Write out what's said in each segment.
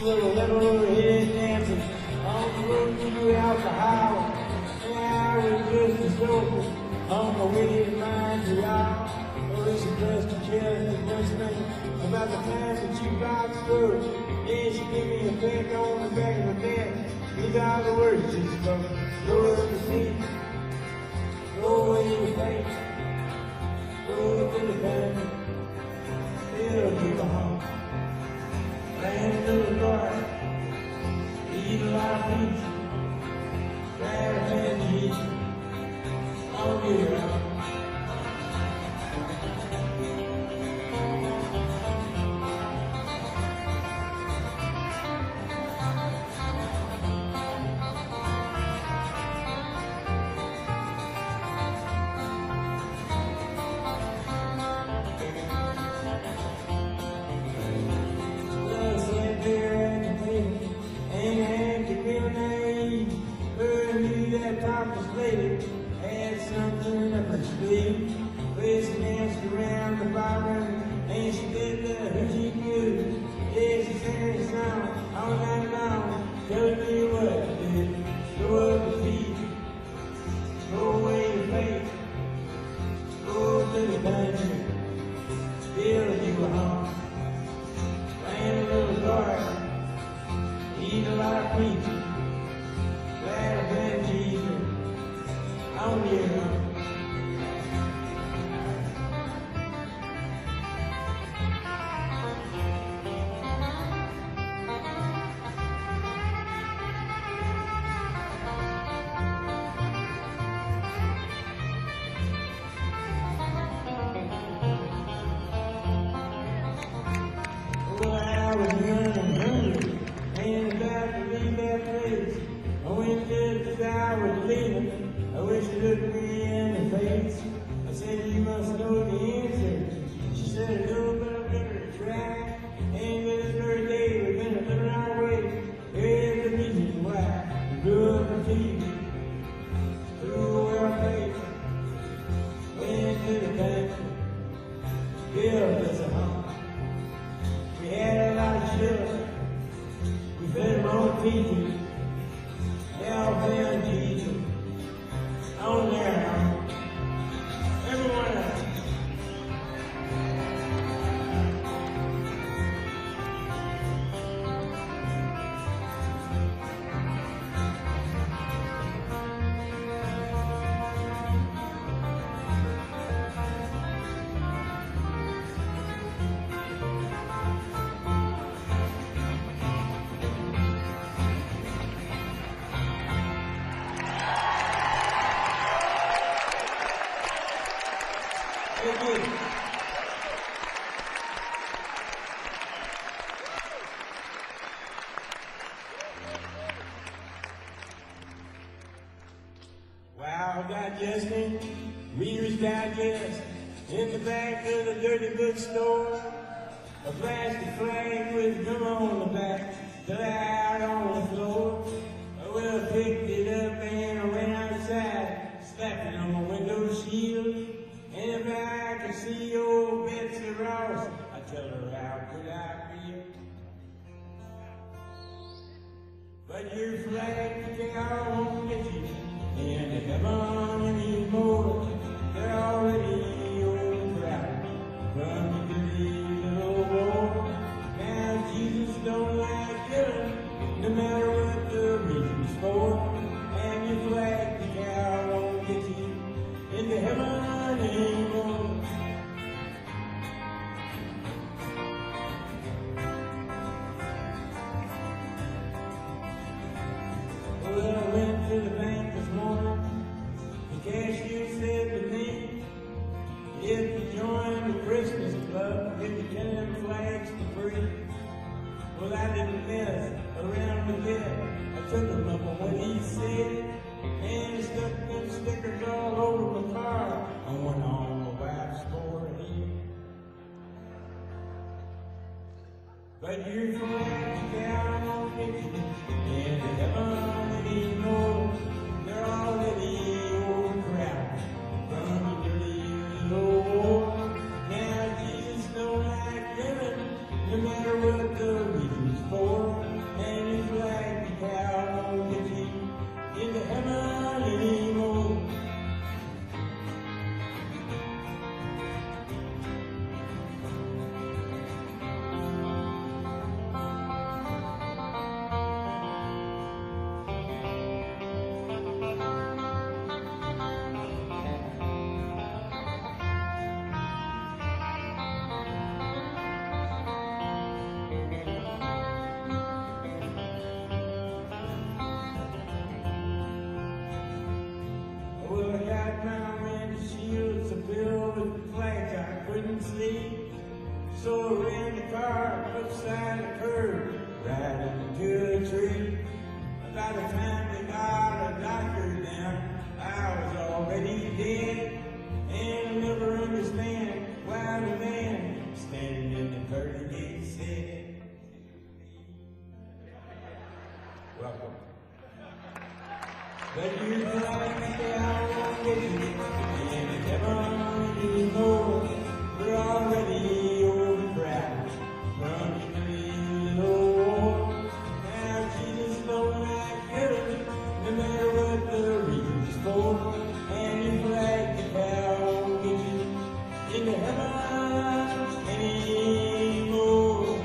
little level head dancing on the road throughout the highway. And I was just a soldier on my way to find you out. Oh, it's a dusty chest and first thing about the time that you got through. Yeah, she gave me a peck on the back of the neck. These are the words she spoke. Go to the sea, go away to the bank, go to the bank. It'll give a home. Land to the garden, eat a lot of pizza, grab a fan of cheese, I'll get around. Had something up her sleeve, Liz danced around the fire, and she did who she could. Yeah, she sang a song all night long, telling me what to do. Go up the feet, go away to faith, go to the country, still you a home. Plant a little garden, eat a lot of pizza, glad I've been Jesus. Oh, yeah. Well, I was young and hungry and about to leave that place. I went just as I was leaving. I wish you looked me in the face. I said, you must know the answer. She said, no, but I better try. And this very day, we're gonna live our way. Here's the reason why we grew up in TV. Threw our faith, went to the country, built us a home. We had a lot of children, we fed them on teachers. They all found Jesus. Oh, there. Everyone else. Wow, digesting, Reader's Digest, in the back of the dirty bookstore, a plastic flag with gum on the back, out on the floor. Well, picked it up and ran outside, slapping on the window shield. And if I could see old Betsy Ross, I'd tell her how good I feel. But your flag, Decal, won't get you into heaven anymore. They're already overcrowded from the dirty little war. Now Jesus don't like killing, no matter what the reason's for. And your flag, Decal, won't get you into heaven anymore. Well, I went to the bank this morning. The cashier said to me, if you join the Christmas club, we'll give you 10 flags for free. Well, I didn't mess around with that. I took him up on what he said, and he stuck them stickers all over my car. I went on my wife's forehead. But your flags down on the and they haven't anymore. They're already overcrowded from the dirty little war. Now Jesus don't like living, no matter what the reason's for. brown windshields are filled with flags. I couldn't sleep, so I ran the car upside the curb, right into a tree. By the time they got a doctor down, I was already dead. And I'll never understand why the man standing in the pearly gate said, welcome. But you like me, I won't get you. And if ever you know, we're already overcrowded. From the Lord. Now Jesus knows no matter what the reason's for, and you flag the cow won't get you into heaven anymore.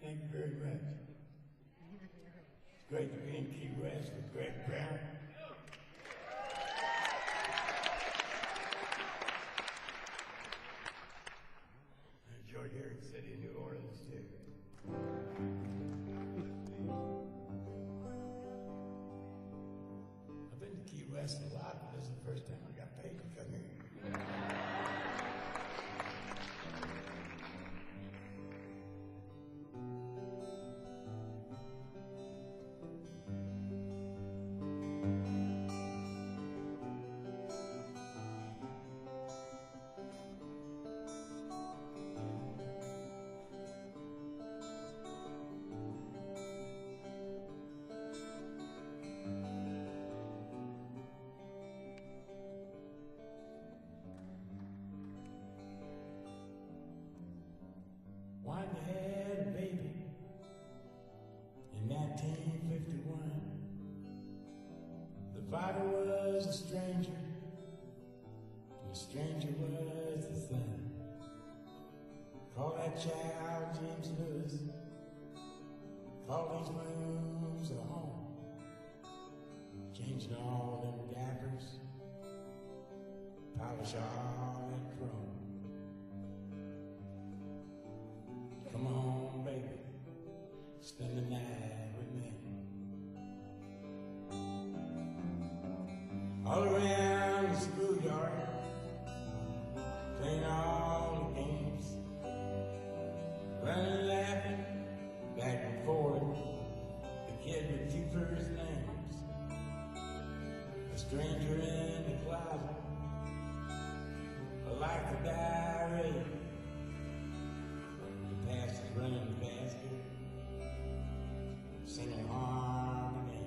Thank you very much. It's great to be in Key West with Greg Brown. I enjoyed Harry City in New Orleans too. I've been to Key West a lot, but this is the first time I got paid to come here. Wanda had a baby in 1951. The father was a stranger, and the stranger was the son. Call that child James Lewis. Call these rooms a home. Changing all them dappers, polish all that chrome. Come on, baby, spend the night with me. All around the schoolyard, playing all the games, running, laughing, back and forth, the kid with two first names, a stranger in the closet, a life to diary. Past is running the basket, singing harmony.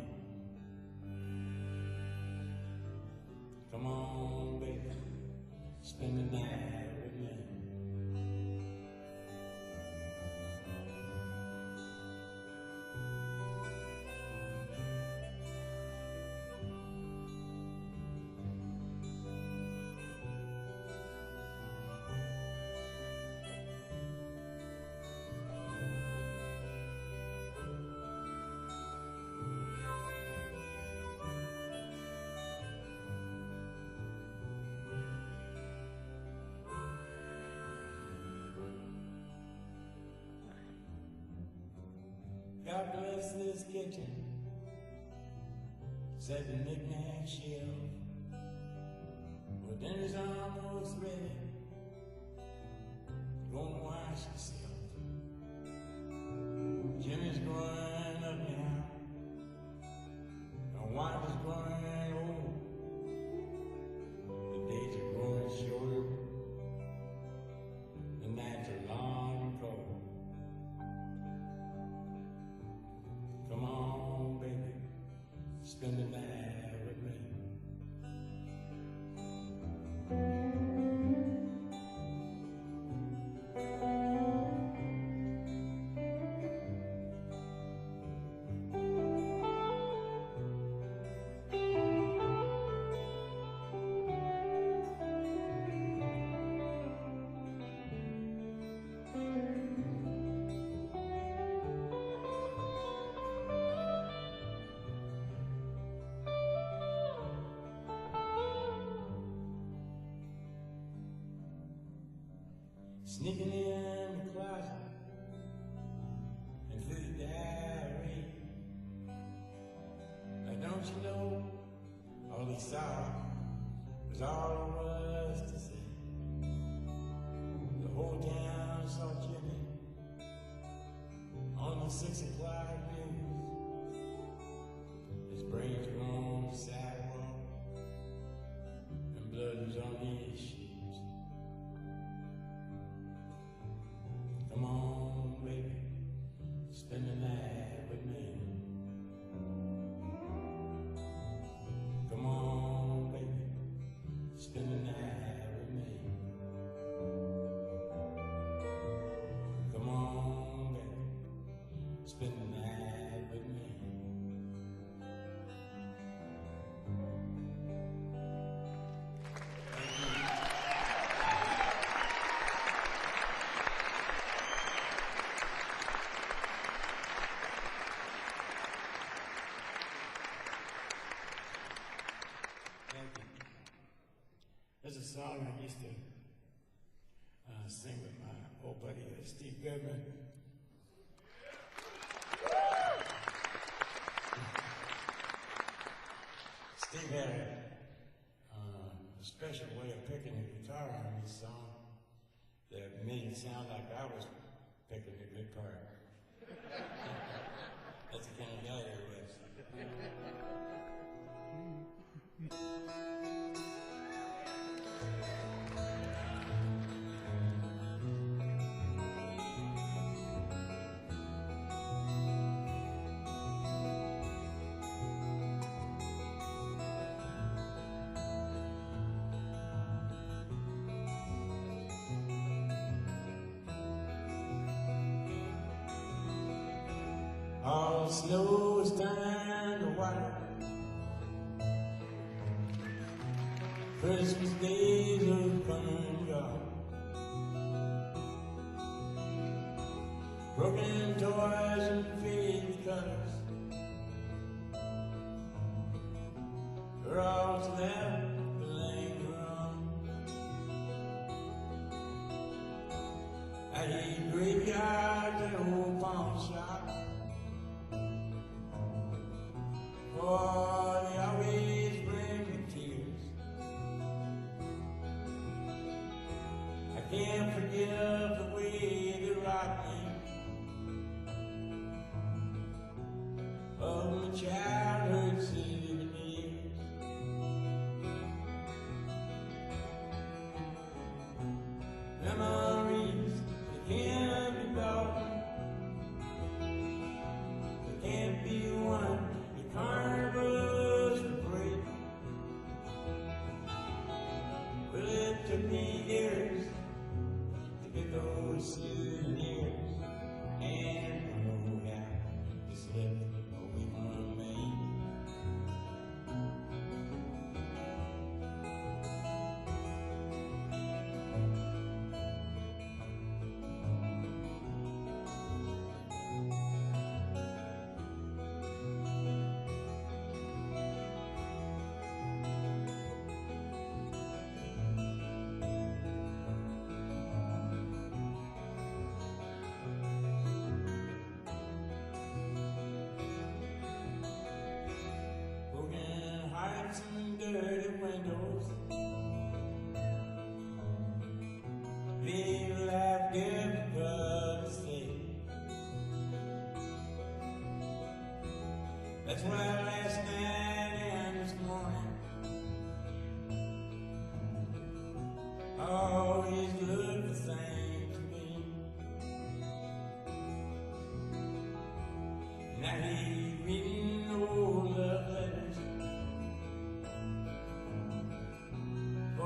Come on, baby, spend the night with me. God bless this kitchen, set the knick-knack shelf. Well, dinner's almost ready, you're gonna wash yourself. Jimmy's growing up now, and Wanda's growing old. The days are growing shorter, the nights are long and cold. Come on, baby, spend the night with me. sneaking in the closet and through the diary. Now don't you know, all he saw was all there was to see. The whole town saw Jimmy on the 6 o'clock news. His brains were on the sidewalk and blood was on his shoes. Come on, baby, spend the night with me. Come on, baby, spend the night with me. Come on, baby, spend the night with me. There's a song I used to sing with my old buddy Steve Goodman. Steve had a special way of picking the guitar on this song that made it sound like I was picking a good part. That's the kind of guy he was. All the snow is turned to white. Christmas days are come and gone. Broken toys and faded colors are all that's left to linger on. I hate graveyards and old pawn shops. Oh, they always bring me tears. I can't forgive the way they rock me of my childhood souvenirs. Memories that can't be bought, that can't be won. Carnivals were great. Well, it took me years to get those souvenirs, and I know how to slip away from me. And dirty windows, leave life difficult to see. That's why last night and this morning always look the same to me. Now he's reading old love letters.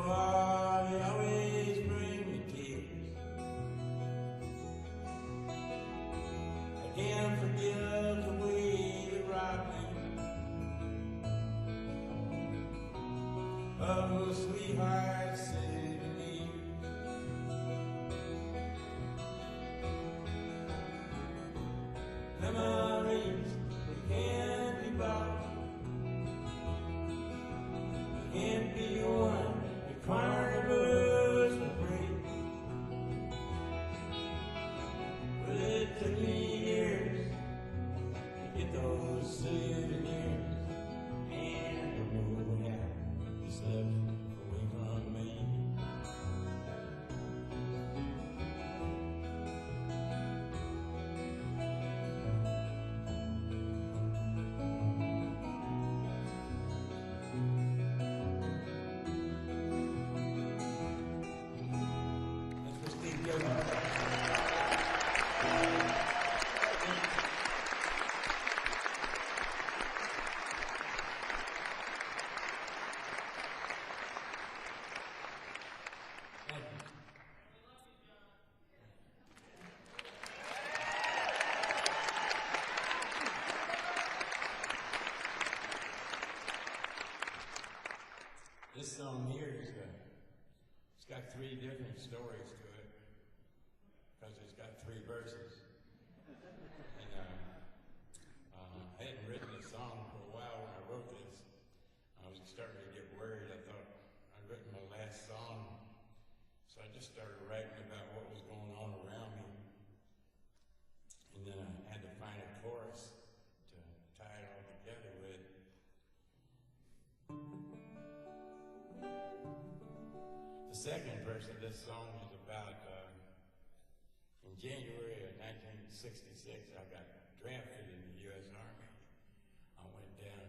Oh, they always bring me tears. I can't forgive the way they rock me of my sweetheart souvenirs. Memories that can't be bought, that can't be won. Carnivals were great. very much. This song here is it's got 3 different stories to it because it's got 3 verses. And I hadn't written this song for a while when I wrote this. I was starting to get worried. I thought I'd written my last song, so I just started writing about what was going on around me. And then I had to find a chorus to tie it all together with. The second verse of this song is about, in January of 1966, I got drafted in the U.S. Army. I went down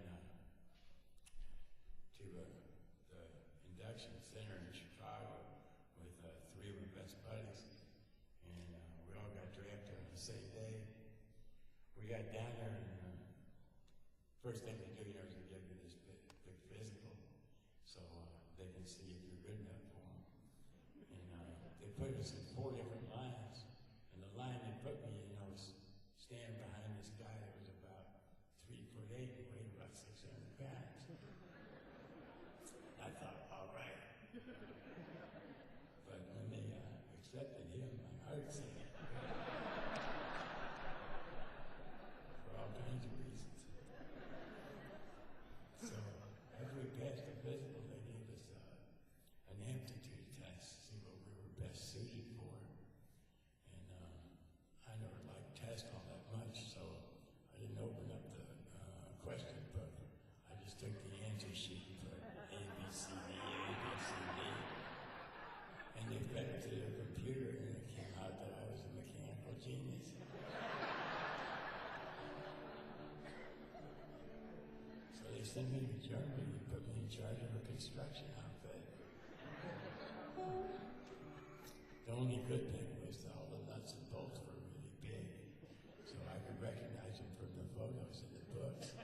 to the induction center in Chicago with 3 of my best buddies, and we all got drafted on the same day. We got down there, and first thing they do, is they give you this big physical, so they can see if you're good enough for them. And they put us in 4 different lines, and the line they put me in, I was standing behind this guy that was about 3'8", and weighed about 600 pounds. I thought, all right. But when they accepted him, my heart sank. For all kinds of reasons. So, as we passed the physical, they gave us an aptitude test, see what we were best suited for. And I never liked tests all that much, so I didn't open up the question book. I just took the answer sheet and put A, B, C, D, A, B, C, D. And they fed it to the computer, and it came out that I was a mechanical genius. So they sent me to Germany and put me in charge of a construction outfit. The only good thing was that all the nuts and bolts were really big, so I could recognize them from the photos in the books.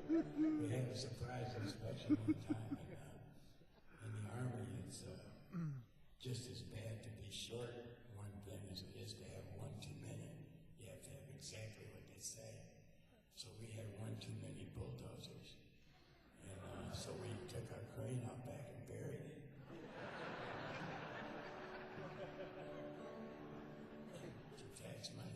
We had a surprise inspection one time in the Army. It's just as bad to be short one thing as it is to have one too many. You have to have exactly what they say. So we had one too many bulldozers. And so we took our crane out back and buried it. To tax money.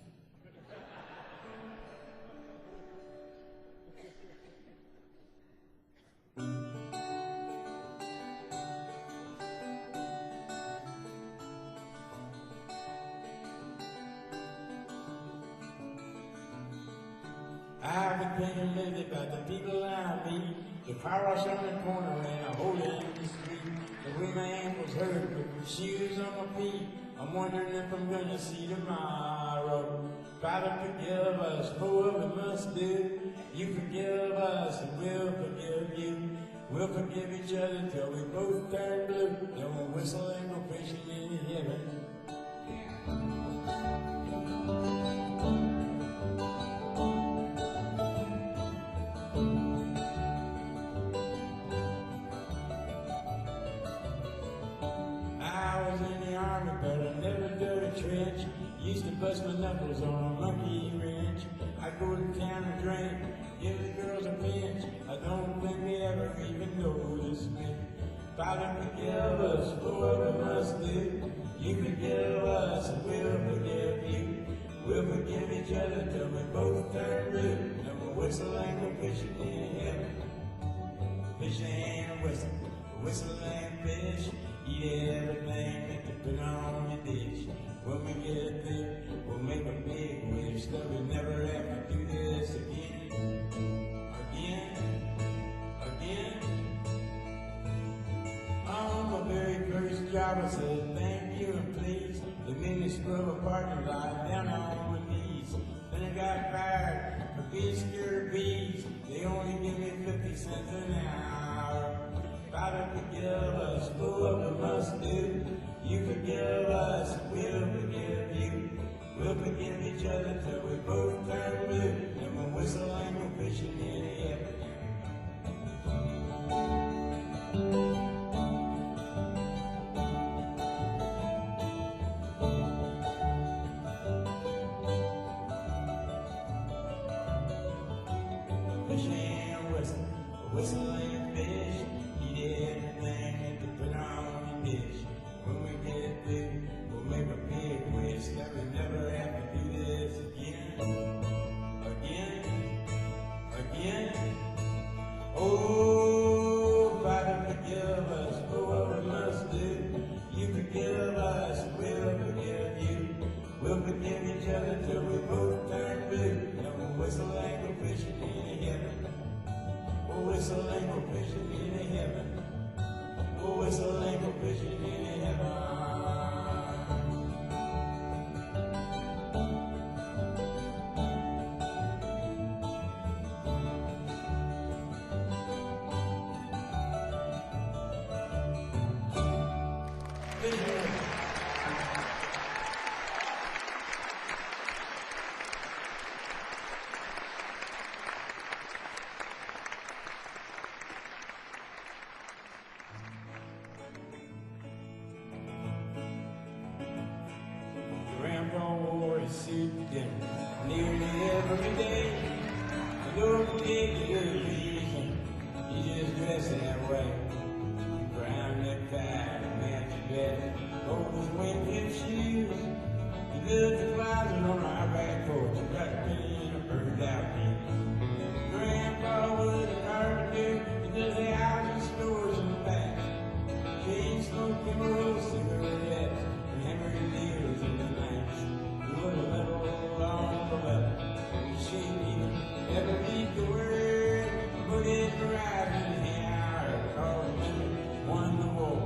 I've been thinking lately about the people I meet, the car wash on the corner and a hole in the street, the way my ankles hurt with the shoes on my feet. I'm wondering if I'm gonna see tomorrow. Father, forgive us for what we must do. You forgive us and we'll forgive you. We'll forgive each other till we both turn blue. Then we'll whistle and go fishing in heaven. Used to bust my knuckles on a monkey wrench. I go to town and drink, give the girls a pinch. I don't think they ever even notice me. Father, forgive us for what we must do. You forgive us and we'll forgive you. We'll forgive each other till we both turn blue. And we'll whistle and go fishing in heaven. Fish and whistle, whistle and fish. Eat everything that they put on your dish. When we get there, we'll make a big wish that we never have to do this again. Again. On my very first job, I said thank you and please. They made me scrub a parking lot down on my knees. Then I got fired for being scared of bees. They only give me 50 cents an hour. Father, Father, forgive us for what we must do. You forgive us, we'll forgive you. We'll forgive each other till we both turn blue. And we'll whistle and go fishing in the air. Whistle and fish, eat everything to put on the dish. When we get through, we'll make a big wish that we never have to do this again. Again. Oh, Father, forgive us for what we must do. You forgive us, we'll forgive you. We'll forgive each other till we both turn blue. And we'll whistle and go fishing in heaven. We'll whistle and go fishing in heaven. We'll whistle and go fishing in heaven. Grandpa wore his suit to dinner nearly every day. No particular reason, he just dressed that way. Brown necktie, matching vest, gold wingtip shoes. He built the closet on our back porch, right in a burned out view. Grandpa was a carpenter, he built the houses, stores, and the back. Chain smoking rolls, cigarettes, and hammering nails in the nights. We would have level on the level. She didn't ever read the word, but it arrived in the hour, called women won the war.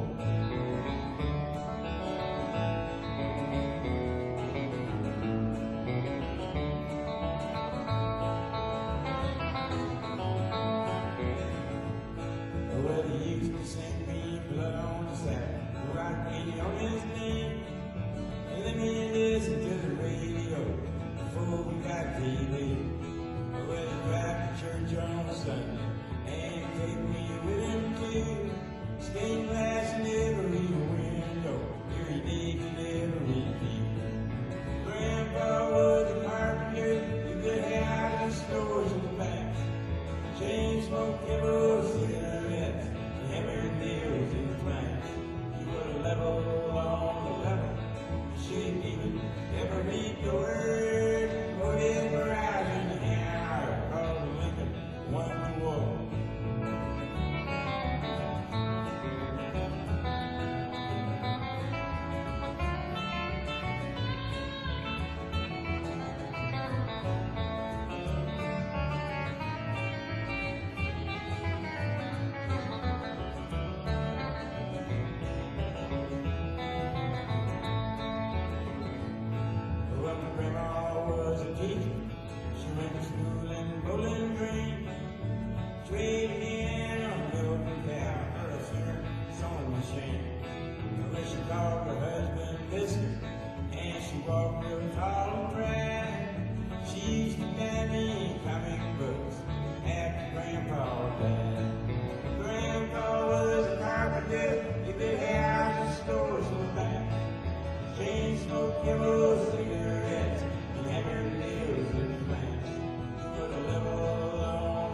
Well, he used to sing me blood on the sack, rock me on his knee, and let me listen to the radio before we got TV. Well, he drive to church on Sunday and take me with him too. Stained glass in every window, every day in every view. Grandpa was a carpenter, he could have the stores in the back. Chain smoke, kibbles, cigarettes, and hammer nails in the planks. He would have level on the level. She didn't even ever read the word, but it arrived in the hour, called Lincoln won the war. Well, my grandma was a teacher. She went to school in Bowling Green. Traded in a milking cow for a sewing machine. When she called her husband Biscuit, and she walked real tall and proud. She used to buy me comic books after Grandpa died. Grandpa was a carpenter. He built houses, stores, and the back. Chain smoke, kibbles, cigarettes, and hammer nails in the planks. Put a level on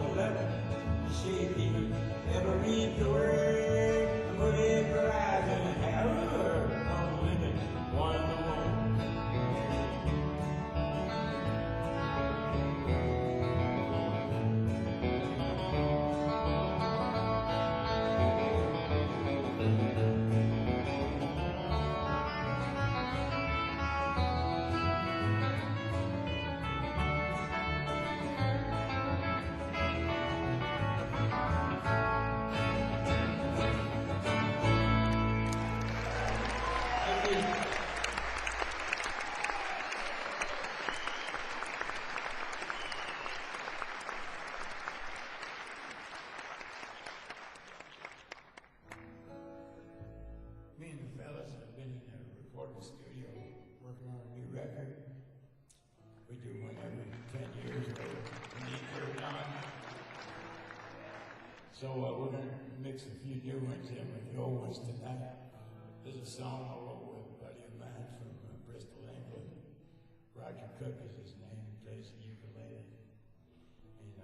So we're going to mix a few new ones in with the old ones tonight. There's a song I wrote with a buddy of mine from Bristol, England. Roger Cook is his name. He plays the ukulele. And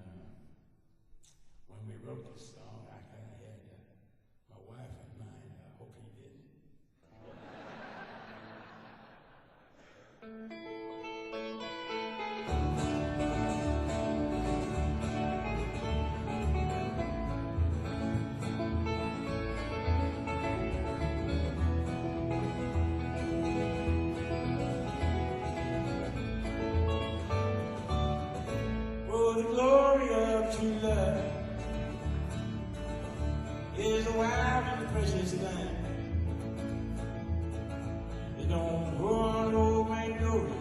when we wrote this song, I kind of had my wife in mind. I hope he did. The glory of true love is a wild and precious thing. It don't grow on old magnolias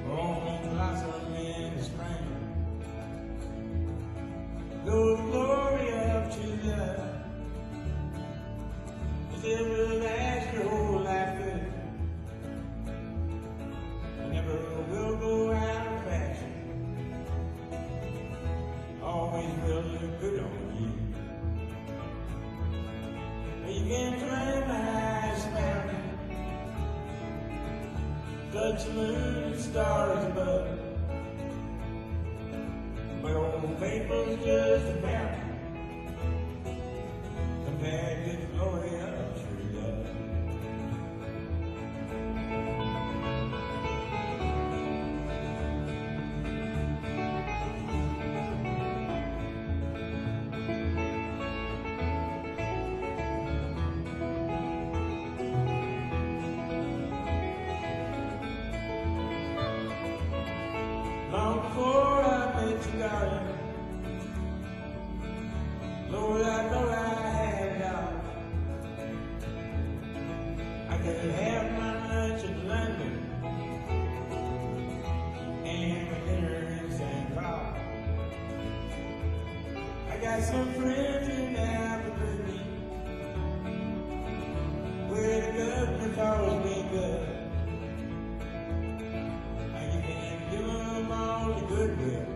or only blossom in the spring. Though the glory of true love is it will last your whole life through. It never will go out. Always will look good on you. You can climb the highest mountain, touch the moon and stars above, but old Maple's just a mountain compared to the glory of true love. Long before I met you, darling, Lord, I know I had it all. I could have my lunch in London and my dinner in St. Paul. I got some friends in Albuquerque where the governor calls me good. All the goodwill,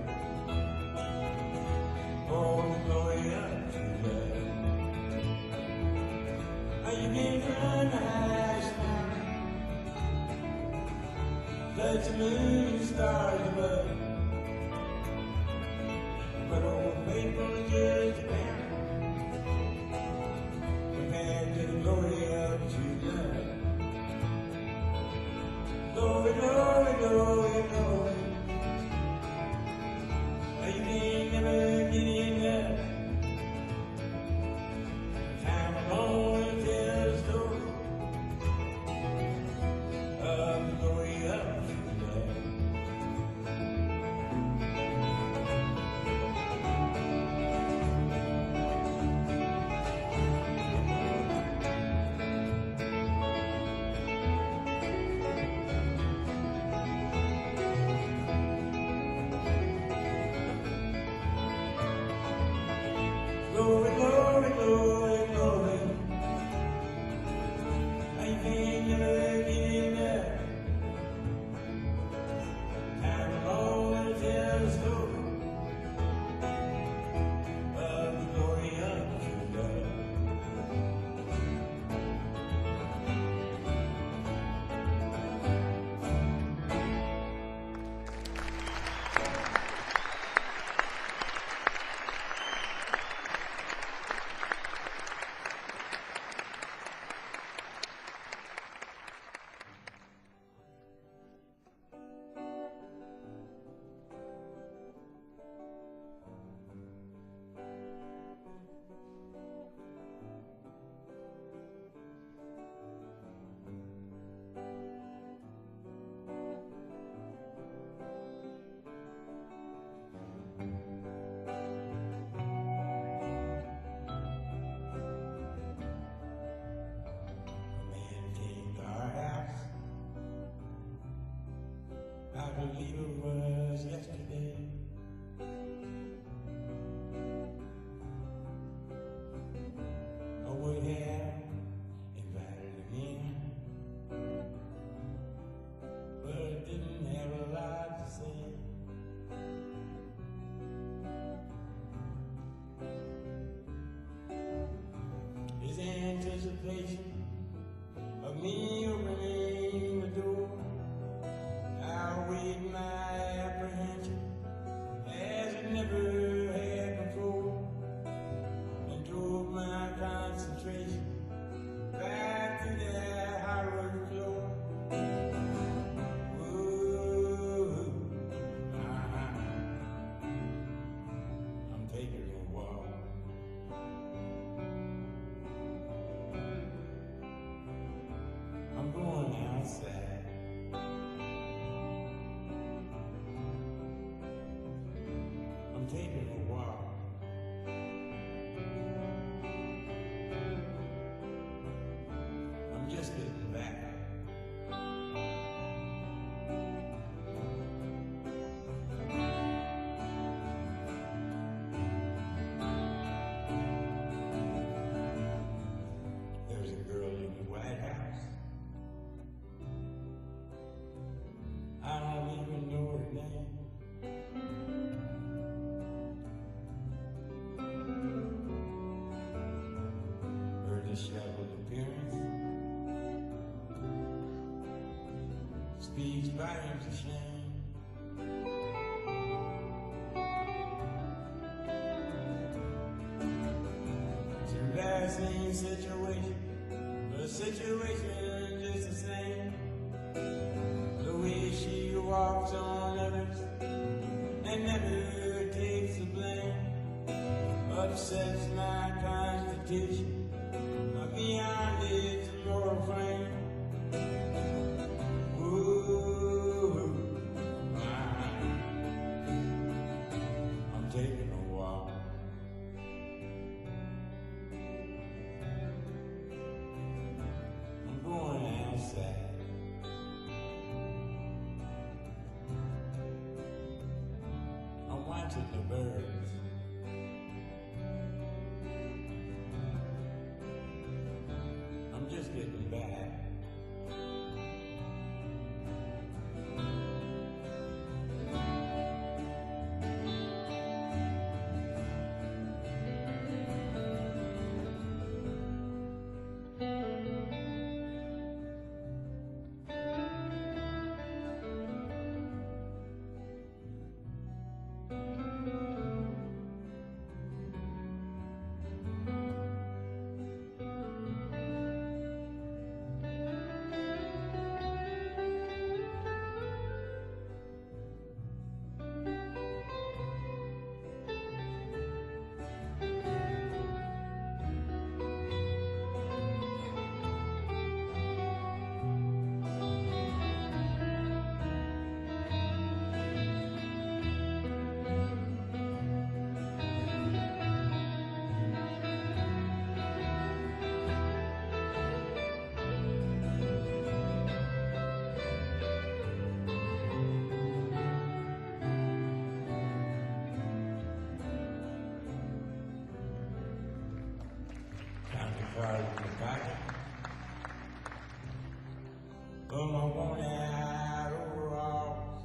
all the glory of true love. You can climb the highest mountain, touch the moon and stars above, but old Maple is just a mountain compared to the glory of true love. Glory, glory, glory, glory. You can never get enough. Time alone will tell the story of the glory of true love. anticipation of me opening the door. I wait my apprehension as it never had before, and drove my concentration back to that hardwood floor. Ooh, I'm taking a walk. I'm going outside. I'm taking a walk. I'm just getting back. There's a girl in the White House. I don't even know her name. Her disheveled appearance speaks volumes of shame. It's an embarrassing situation, but a situation just the same. The way she walks on others and never takes the blame upsets my constitution beyond its moral frame. Ooh, I'm taking a walk. I'm going outside. I'm watching the birds. I'm just getting back. Card in the pocket. From my worn out overalls.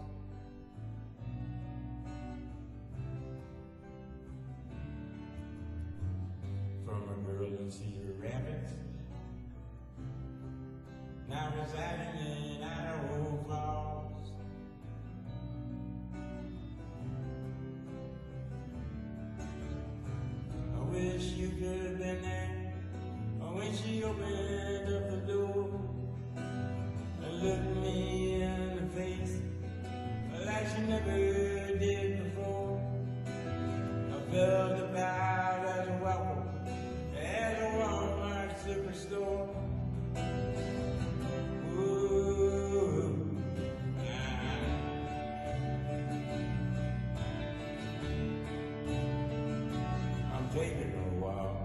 From a girl in Cedar Rapids, now residing in Idaho Falls. I wish you could have been there when she opened up the door and looked me in the face like she never did before. I felt about as a welcome at a Walmart superstore. Ooh, I'm taking a walk.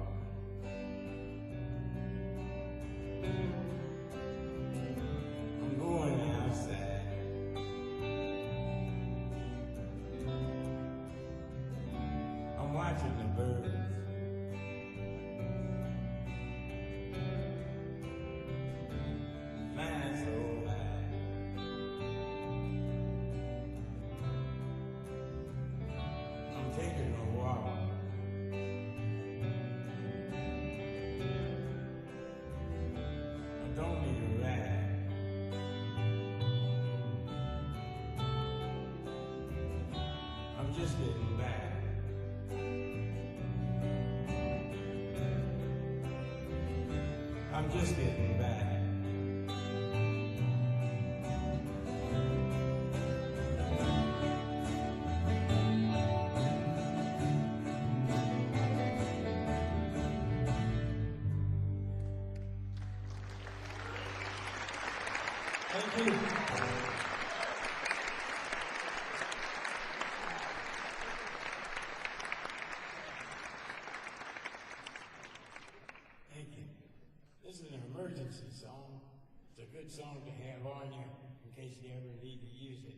I'm going outside. I'm watching the birds. getting back. I'm just getting back. Thank you. Thank you. This is an emergency song. It's a good song to have on you in case you ever need to use it.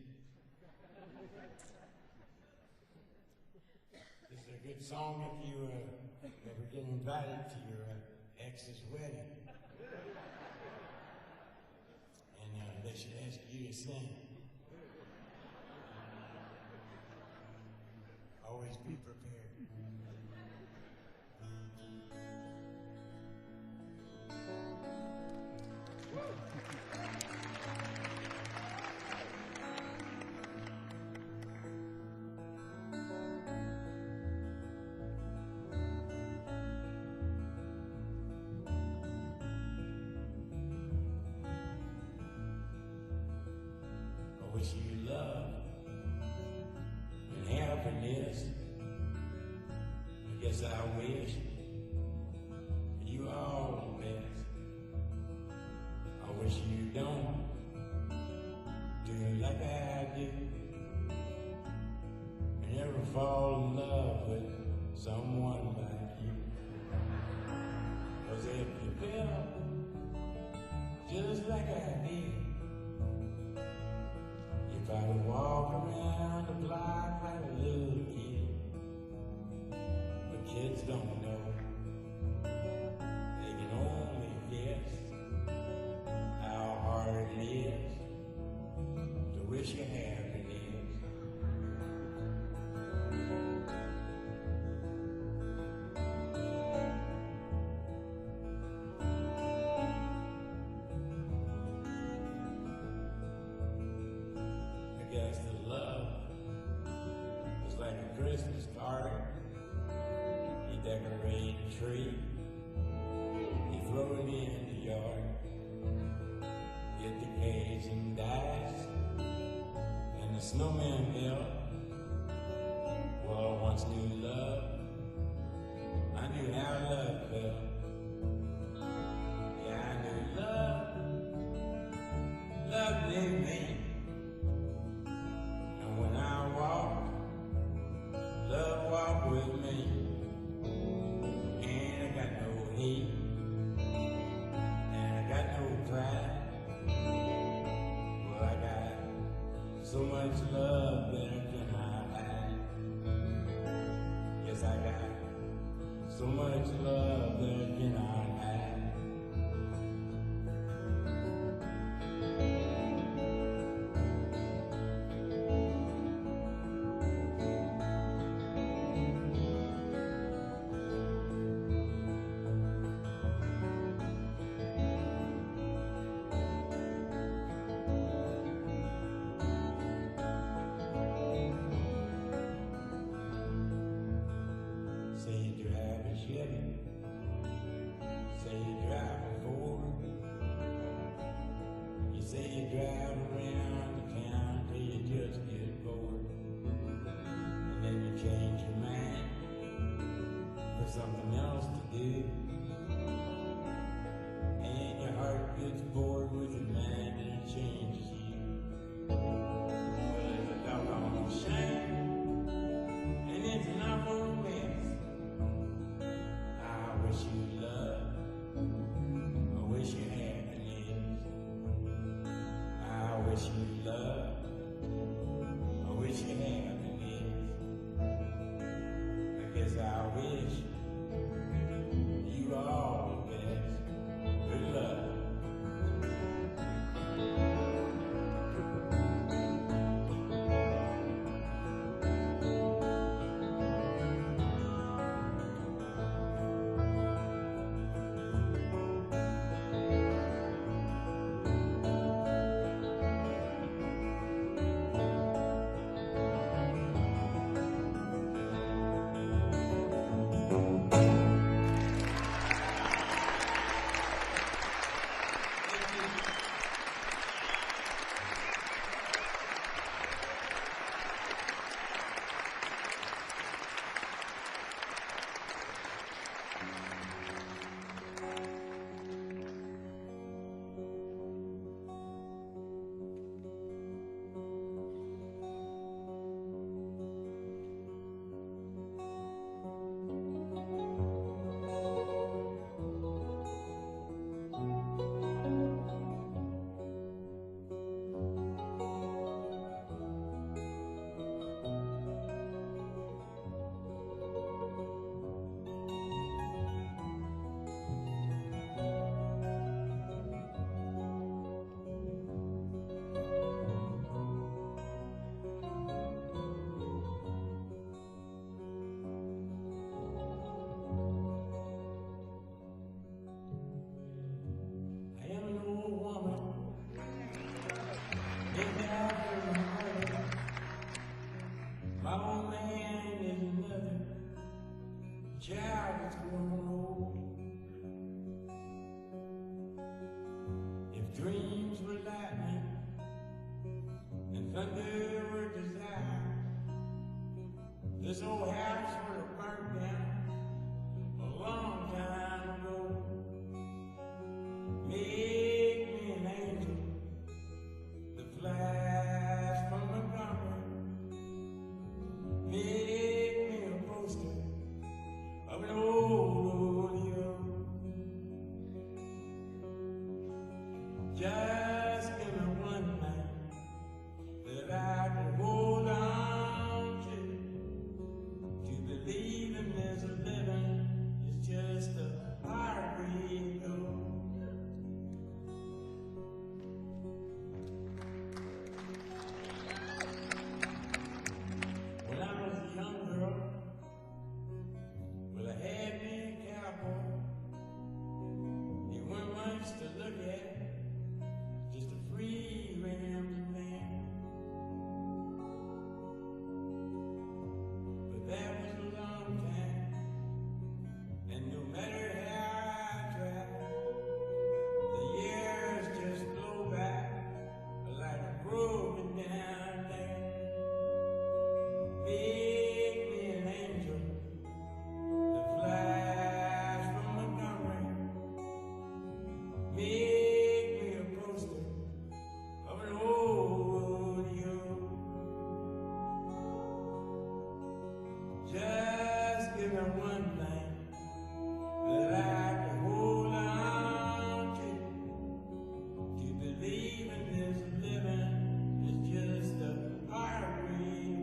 This is a good song if you ever get invited to your ex's wedding. And they should ask you to sing. Always be prepared. I wish you love and happiness. I guess I wish you all the best. I wish you don't do like I do and never fall in love with someone like you. 'Cause if you felt just like I did, if I would walk around the block like a little kid, but kids don't know. They can only guess how hard it is to wish you happiness. I guess the love is like a Christmas card. You decorate a tree, you throw it in the yard. It decays and dies, and the snowman melt. Well, I once knew love. I knew how love felt. Yeah, I knew love. Love knew me. And when I walked, love walked with me. And I got no hate, and I got no pride. Well, I got so much love that I cannot hide. Yes, I got so much love that I cannot hide. Say you drive a Chevy, say you drive a Ford. You say you drive around the town till you just get bored. And then you change your mind for something else to do. And your heart gets bored with your mind and it changes you. Well, there's a doggone shame, and it's an awful mess. I wish you love, I wish you happiness. I wish you love, I wish you happiness. I guess I wish you all the best. Good luck. man is another child that's growing old. If dreams were lightning and thunder were desire, this old house would have burnt down a long time ago. Make me an angel that flies from Montgomery. Make me a poster of an old rodeo. Just give me one night that I can hold on to believing there's a living is just a heartbreak. When I was a young girl, well, I had me a cowboy. He wasn't much to look at, just a free rambling man. But that was a long time, and no matter how I tried, the years just blow by like a broken down dam. Make me an angel that flies from Montgomery. Make me a poster of an old rodeo. Just give me one thing that I can hold on to believing there's a living is just a heartbreak.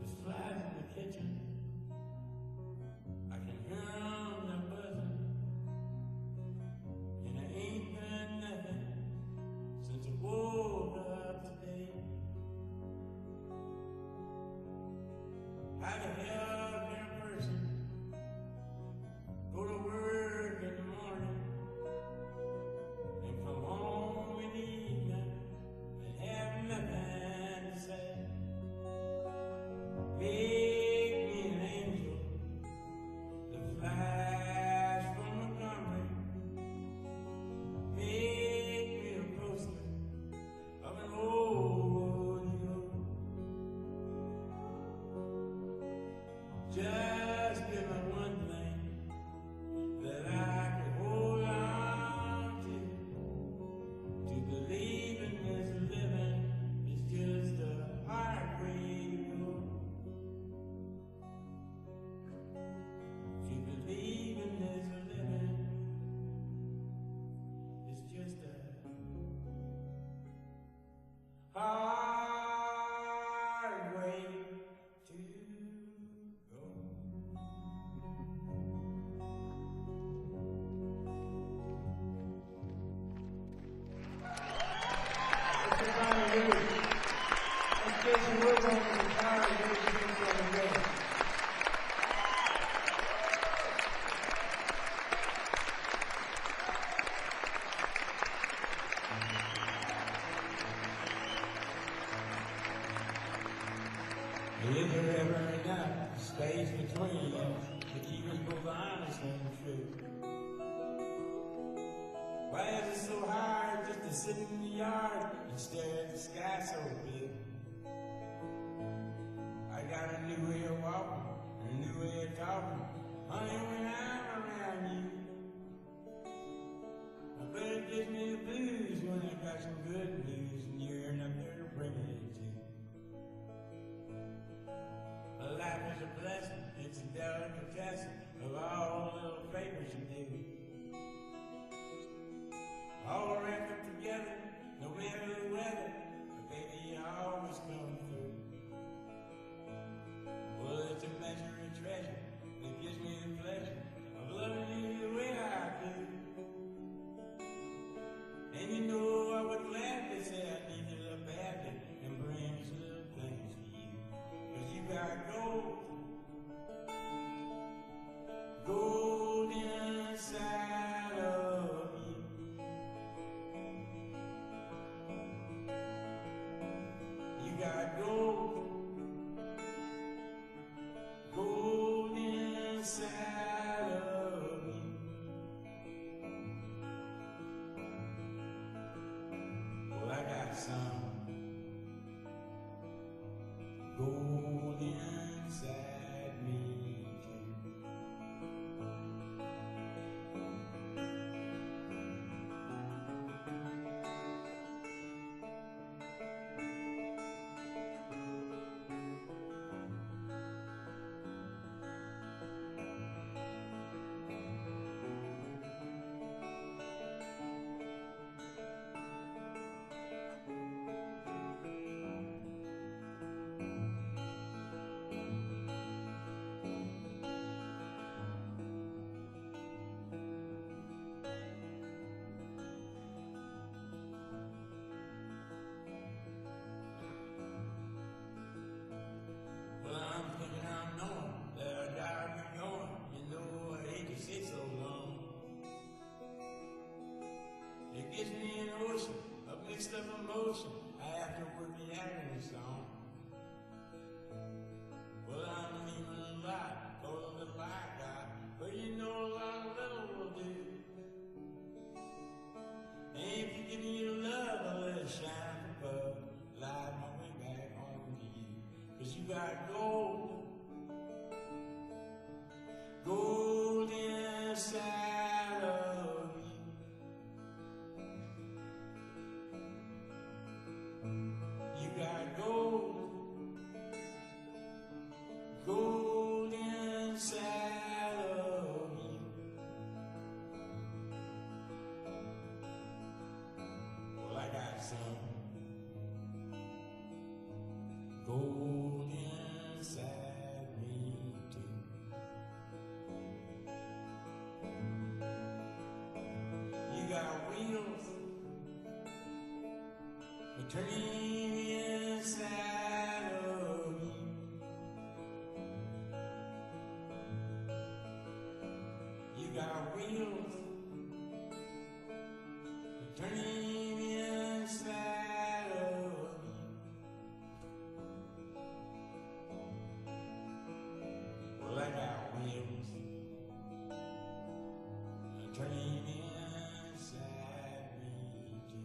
The flies in the kitchen, I can hear them buzzing, and I ain't done nothing since I woke up today. How the hell can a person go to work in the morning and come home in the evening and have nothing to say? Make me an angel that flies from Montgomery. Make me a poster of an old rodeo. Just give me one thing that I can hold on to believing there's a living is just a heartbreak. To believing there's a living is just a hard way to go. Everybody do. Let's get some work on the guitar and get some things on the way. Is there ever enough space between us to keep us both honest and true? Why is it so hard just to sit in the yard and stare at the sky so big? I got a new way of walking and a new way of talking, honey, when I'm around you. But it gives me the blues when I got some good news and you're not there to bring it to. Life is a blessing, it's a delicatessen of all the little favors you do. some gold inside me too. Well, I'm thinking I'm knowing that I gotta be going. You know, I hate to sit so long. It gives me an ocean of mixed up emotion. I have to work it out in a song. Well, I'm leaving a lot, cause of the light guy, but you know a lot of little will do. And if you give me your love, I'll let it shine above. Light my way back home to you. Cause you got gold, gold inside of you. You got gold, gold inside of you. Well, I got some gold inside me too. You got wheels turning inside of you. You got wheels turning inside of you. Well, I got wheels turning inside me too.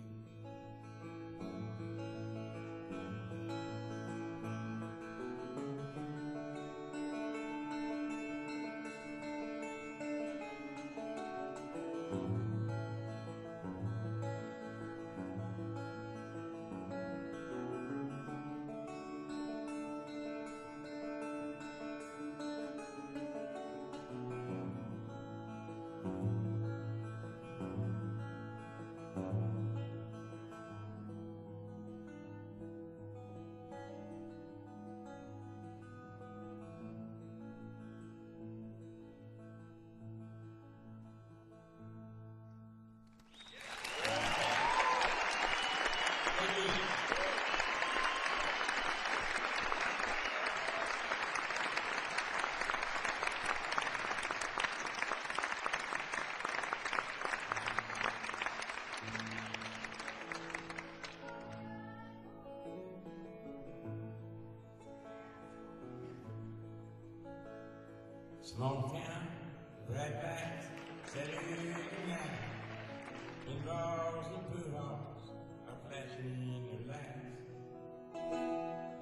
Small town, right back, Saturday night. In bars and pool halls are flashing in their lights.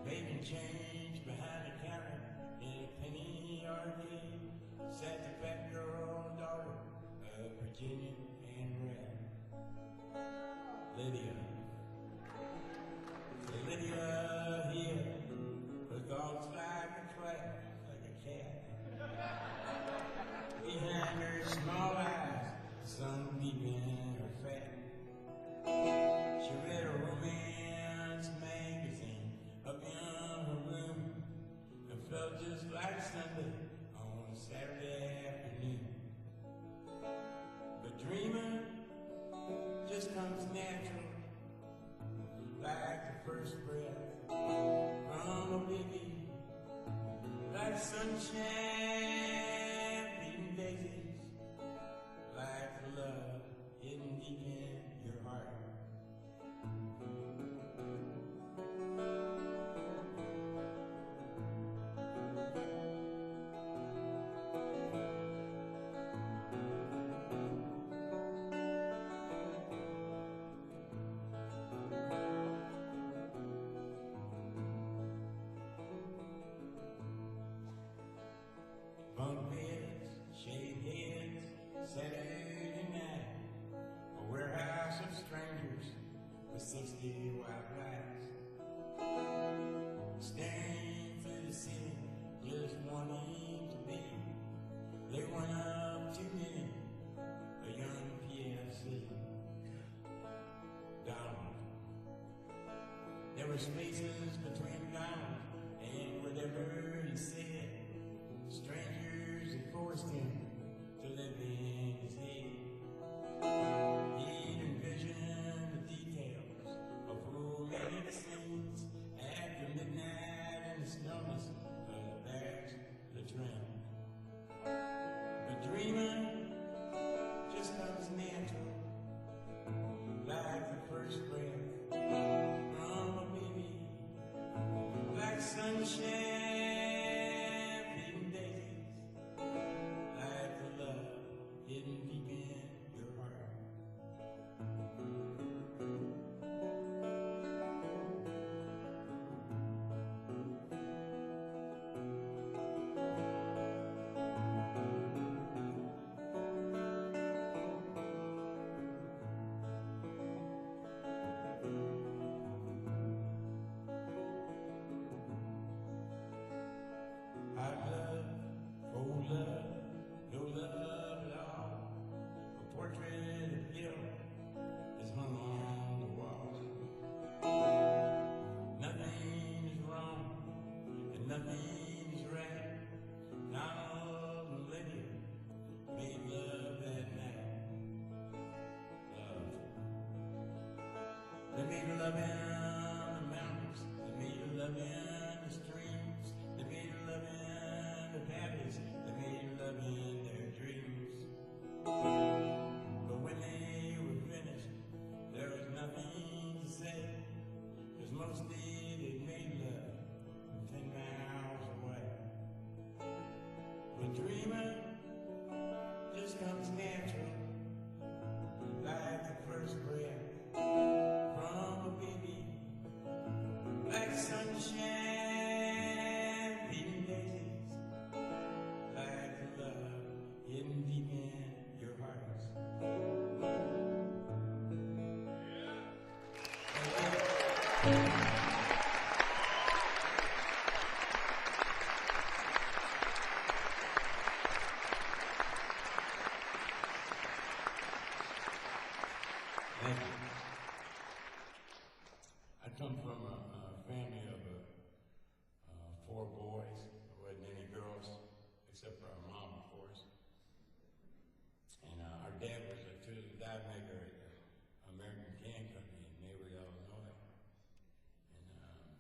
Making change behind the counter in a penny arcade. Sat the fat girl daughter of Virginia and Red. Lydia. So Lydia here, her thoughts like a class, like a cat. Behind her small eyes, the sun deep in her fat. She read a romance magazine up in her room and felt just like Sunday on a Saturday afternoon. But dreaming just comes natural, like the first breath from a baby, like sunshine beating daisies, like the love hidden deep in your heart. with 60 white lights, staring through the city, just wanting to be. They went up too many, a young PFC. Donald. There were spaces between Donald and whatever he said. Strangers had forced him to live in his head. He'd envisioned the details of romantic scenes after midnight in the stillness of the bags of the train. But dreaming just comes natural, like the first breath from a baby, like sunshine feeding daisies, like the love hidden deep in your heart. Hot love, cold love, no love at all. A portrait of guilt is hung on the wall. Nothing is wrong and nothing is right. Donald and Lydia made love that night. Love. They made love in the mountains. They made love in the streams. They made love in the valleys. They made love in their dreams. But when they were finished, there was nothing to say, 'cause mostly they made love 10 miles away. But dreaming just comes natural, like the first breath from a baby, like sunshine feeding daisies, like the love hidden deep in your hearts. Thank you. I come from a family of 4 boys. There wasn't any girls, except for our mom, of course. And our dad was a tool die maker at American Can Company in Maywood, Illinois. And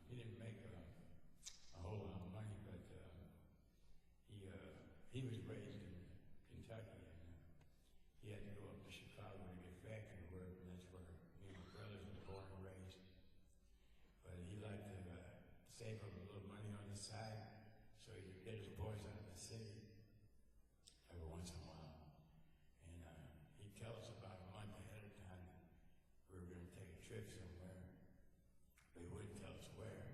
he didn't make a whole lot of money, but he was raised in Kentucky, and he had to go up to Chicago to get factory work, and that's where me and my brothers were born and raised. But he liked to save up a little money on the side so he could get his boys out of the city every once in a while. And he'd tell us about a month ahead of time that we were going to take a trip somewhere, but he wouldn't tell us where.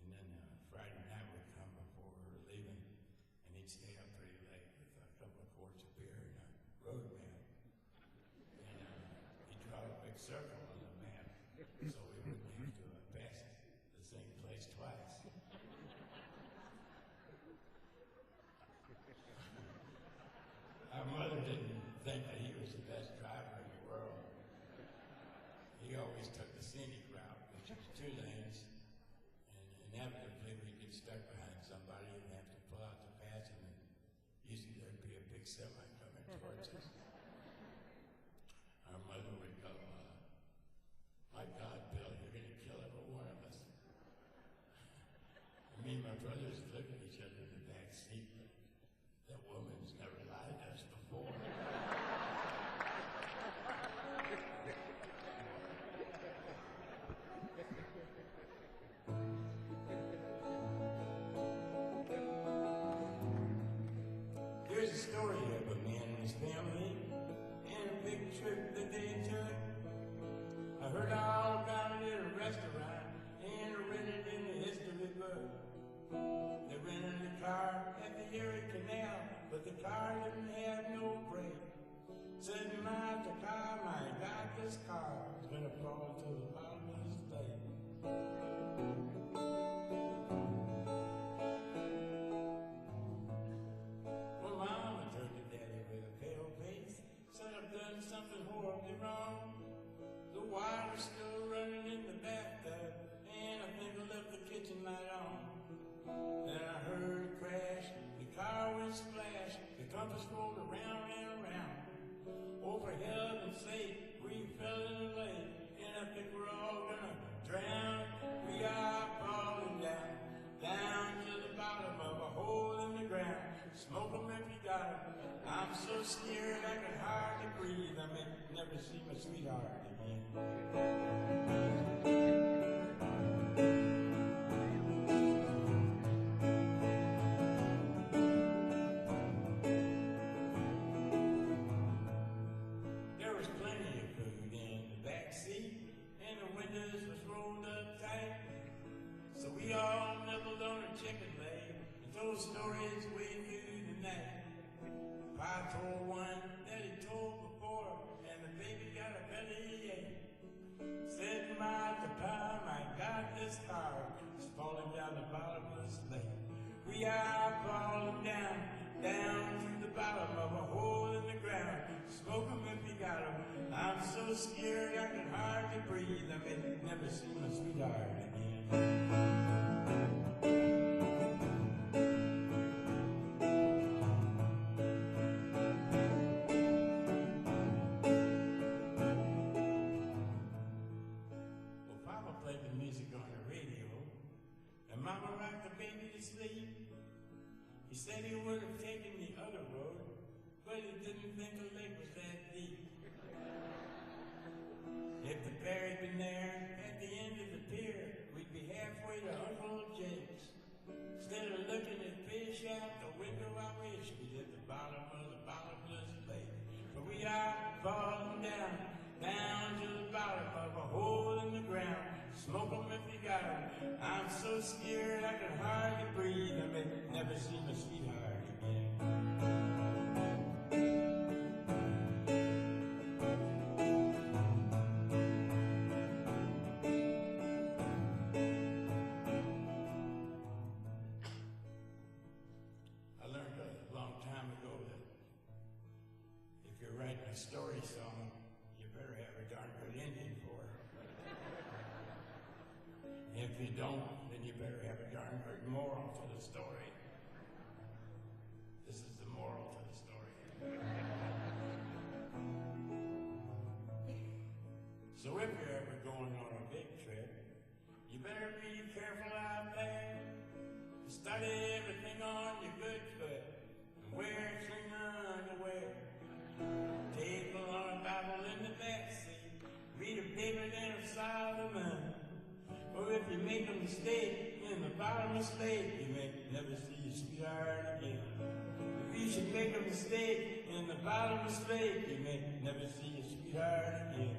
And then Friday night would come before we were leaving, and he'd stay up pretty late with a couple of quarts of beer and a road map. And he'd draw a big circle on the map so we wouldn't have to pass the same place twice. Our mother didn't think that he was the best driver in the world. He always took the scenic route, which was 2 lanes, and inevitably we'd get stuck behind somebody and have to pull out to pass him, and usually there'd be a big semi coming towards us. Our mother would go, "My God, Bill, you're going to kill every one of us." And me and my brothers looked at each other in the back seat, but that woman's never lied to us before. Here's a story of a man and his family and a big trip that they took. I heard all about it at a restaurant and I read it in the history book. They rented a car at the Erie Canal, but the car didn't have no brake. Said my car, my God, this car is gonna fall to the bottom. compass rolled around and around. Over heaven's sake, we fell in the lake, and I think we're all gonna drown. We are falling down, down to the bottom of a hole in the ground. Smoke 'em if you got 'em. I'm so scared I can hardly breathe. I may never see my sweetheart again. There was plenty of food in the back seat, and the windows was rolled up tight. So we all nibbled on a chicken leg and told stories way through the night. Pa told one that he told before, and the baby got a bellyache. Said my Pa, my God, this heart is falling down the bottomless lake. We are falling down, down to the bottom of a hole in the ground. Smoke 'em if you got 'em. I'm so scared I can hardly breathe. I may never see my sweetheart again. Mama rocked the baby to sleep. He said he would have taken the other road, but he didn't think the lake was that deep. If the pair had been there at the end of the pier, we'd be halfway to Uncle Jake's. Instead of looking at fish out the window, I wish we hit the bottom of the bottomless lake. But we are falling down, down to the bottom of a hole in the ground. Smoke 'em if you got 'em. I'm so scared I can hardly breathe. I may never see my sweetheart again. I learned a long time ago that if you're writing a story song, you better have a darn good ending for it. If you don't, then you better have a darn good moral to the story. This is the moral to the story. So if you're ever going on a big trip, you better be careful out there. Study everything on your good foot and wear clean underwear. Take along a Bible in the backseat. Read a paper then of Solomon. Or if you make a mistake in the bottomless lake, you may never see your sweetheart again. If you should make a mistake in the bottomless lake, you may never see your sweetheart again.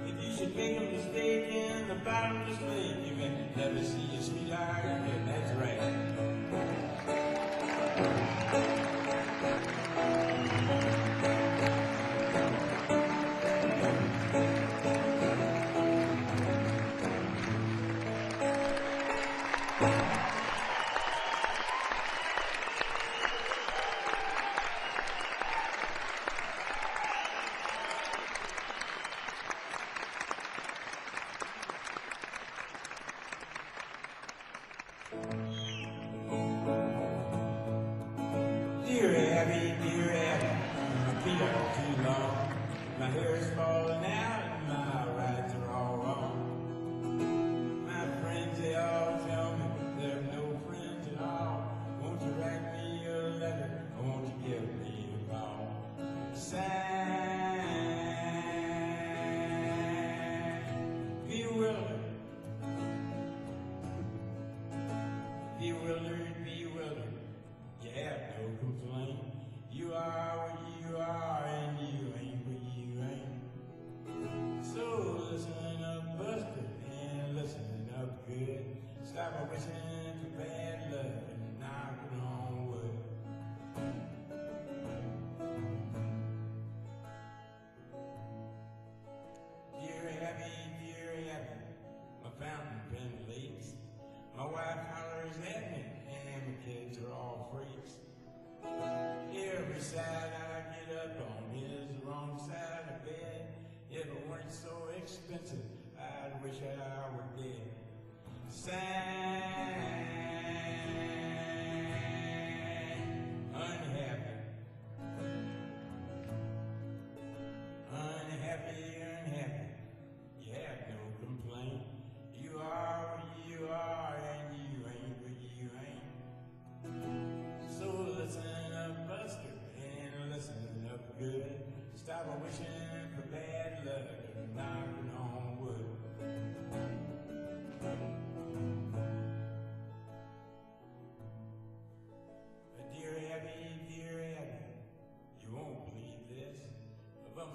If you should make a mistake in the bottomless lake, you may never see your sweetheart again. That's right.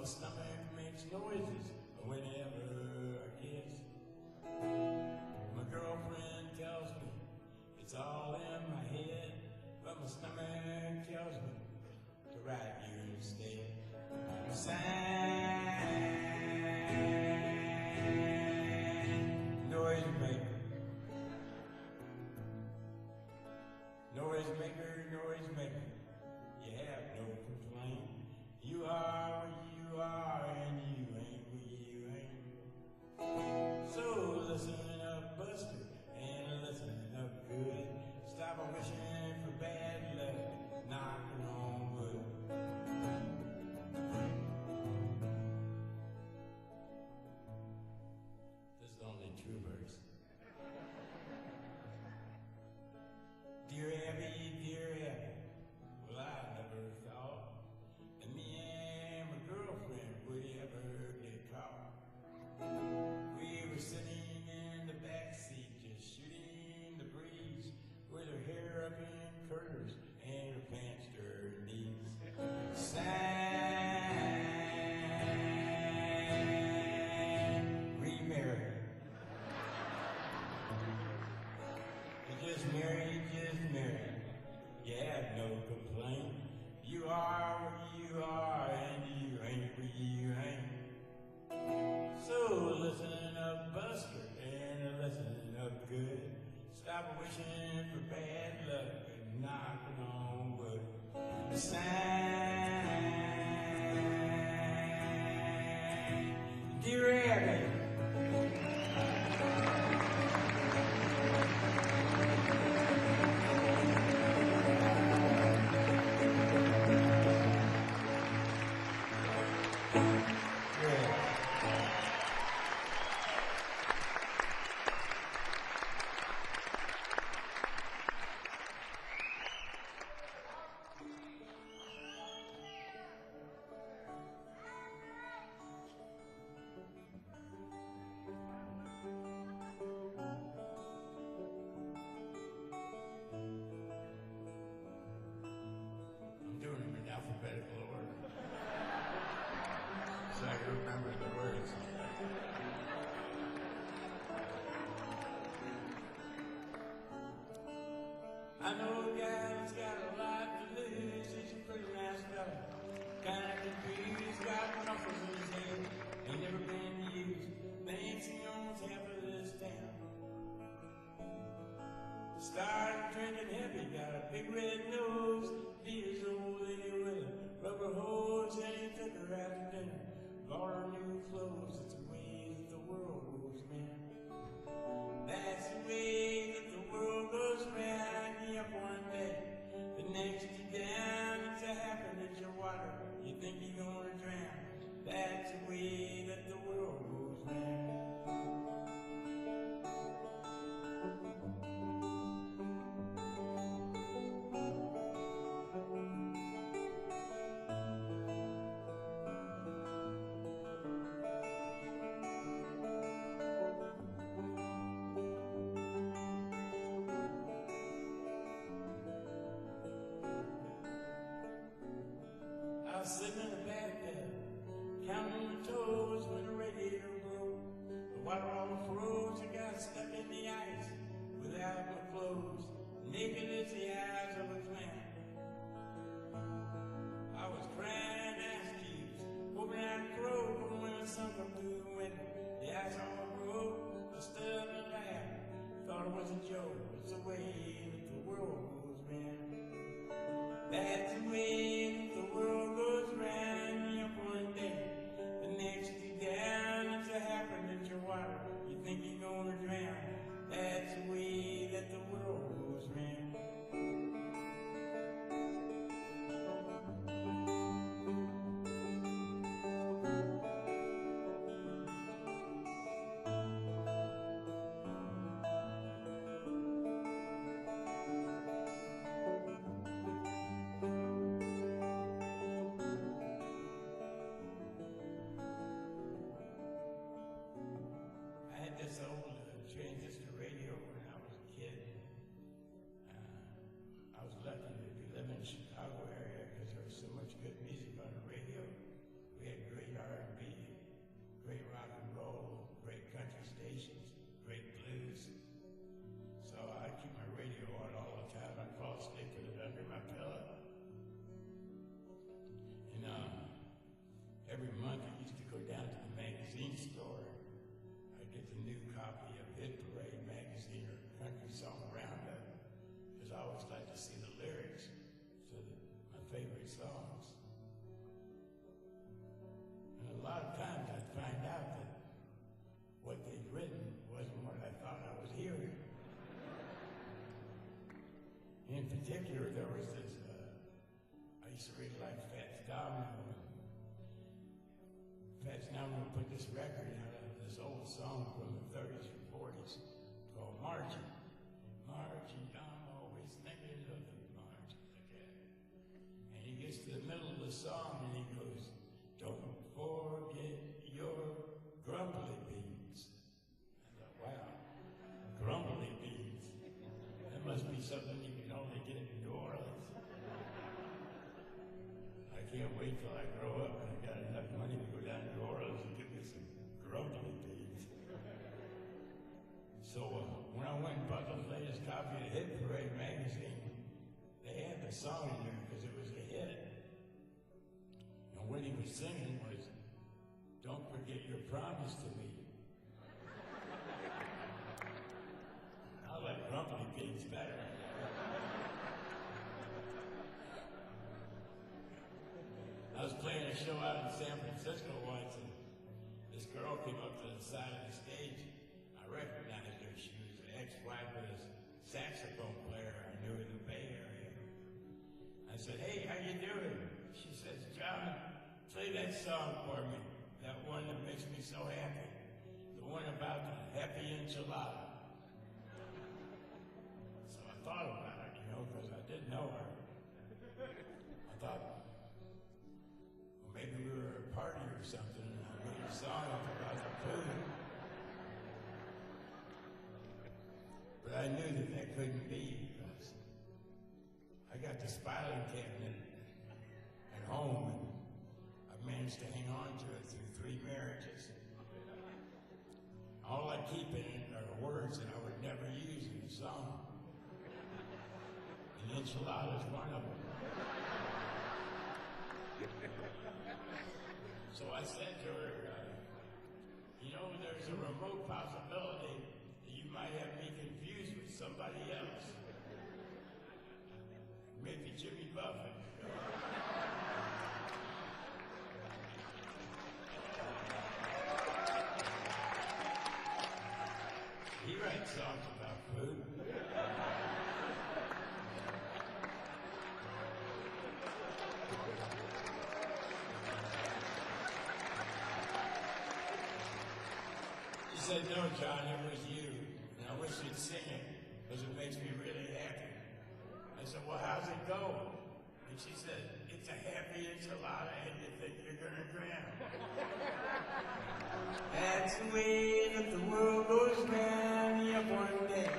my stomach makes noises whenever I kiss. My girlfriend tells me it's all in my head, but my stomach tells me to write you instead. Sign, noisemaker. Noisemaker, noisemaker, you have no complaint. You are what you are, and you ain't what you ain't. So listen up, Buster, and listen up good. Stop wishing for bad luck, knocking on wood. This is only two verses. Dear Abby, well, I never thought that me and my girlfriend would ever get caught. We were sitting in the back seat, just shooting the breeze, with her hair up in curlers and her pants to her knees. Sign, remarry. You just married, you have no complaint. You are what you are, and you ain't what you ain't. So listen up, Buster, and listen up good. Stop wishing for bad luck and knocking on wood. Sign, dear Abby. Alphabetical order, so I can remember the words. I know a guy that's got a lot to lose. He's a pretty nice fella, kind of confused, got muscles in his head, ain't never been used. Thinks he owns half of this town. Started drinking heavy, got a big red nose. His old lady with a rubber hose, and he took her out to dinner. Bought her new clothes. It's the way that the world goes, man. That's the way that the world goes round. You up one day, the next you down. It's a happen at your water. You think you're gonna drown. That's the way that the world goes round. Sitting in the bathtub, counting the toes when the radiator broke. The water all froze, I got stuck in the ice without my clothes, naked as the eyes of a clown. I was crying ice cubes, hoping I'd croak, but when the sun come through the window, the ice all broke. I stood up and laughed, thought it was a joke. It's the way that the world goes, man. That's the way that the world goes round. You up one day, the next you down. It's a happen at your water. You think you're gonna drown. That's the way that the world goes round. This old transistor radio when I was a kid. I was lucky to live in the Chicago area because there was so much good music on the radio. We had great copy of Hit Parade magazine or Country Song Roundup, because I always like to see the lyrics to my favorite songs. And a lot of times I'd find out that what they'd written wasn't what I thought I was hearing. In particular, there was this, I used to really like Fats Domino. Fats Domino put this record out of this old song from the 30s and 40s called Margie. Margie, I'm always thinking of the Margie, the cat. And he gets to the middle of the song and he goes, don't forget your grumbly beans. I thought, wow, grumbly beans. That must be something you can only get in New Orleans. I can't wait till I grow up and I got enough money to go down to New Orleans and get me some grumbly beans. So when I went and bought the latest copy of Hit Parade magazine, they had the song in there because it was a hit. And what he was singing was, don't forget your promise to me. I like grumbly beans better. I was playing a show out in San Francisco once, and this girl came up to the side of the stage. I recognized her. She was the ex-wife of this saxophone player I knew in the Bay Area. I said, hey, how you doing? She says, John, play that song for me. That one that makes me so happy. The one about the happy enchilada. So I thought about it, because I didn't know her. I thought, well, maybe we were at a party or something, and I made a song up about the food. But I knew that couldn't be, because I got the filing cabinet at home, and I managed to hang on to it through 3 marriages. All I keep in it are words that I would never use in a song. And enchilada is one of them. So I said to her, there's a remote possibility that you might have me confused with somebody else. Maybe Jimmy Buffett. He writes songs about food. She said, no, John, it was you. And I wish you'd sing it, because it makes me really happy. I said, well, how's it go? And she said, it's a happy enchilada, and you think you're going to drown. That's the way that the world goes round. Up one day,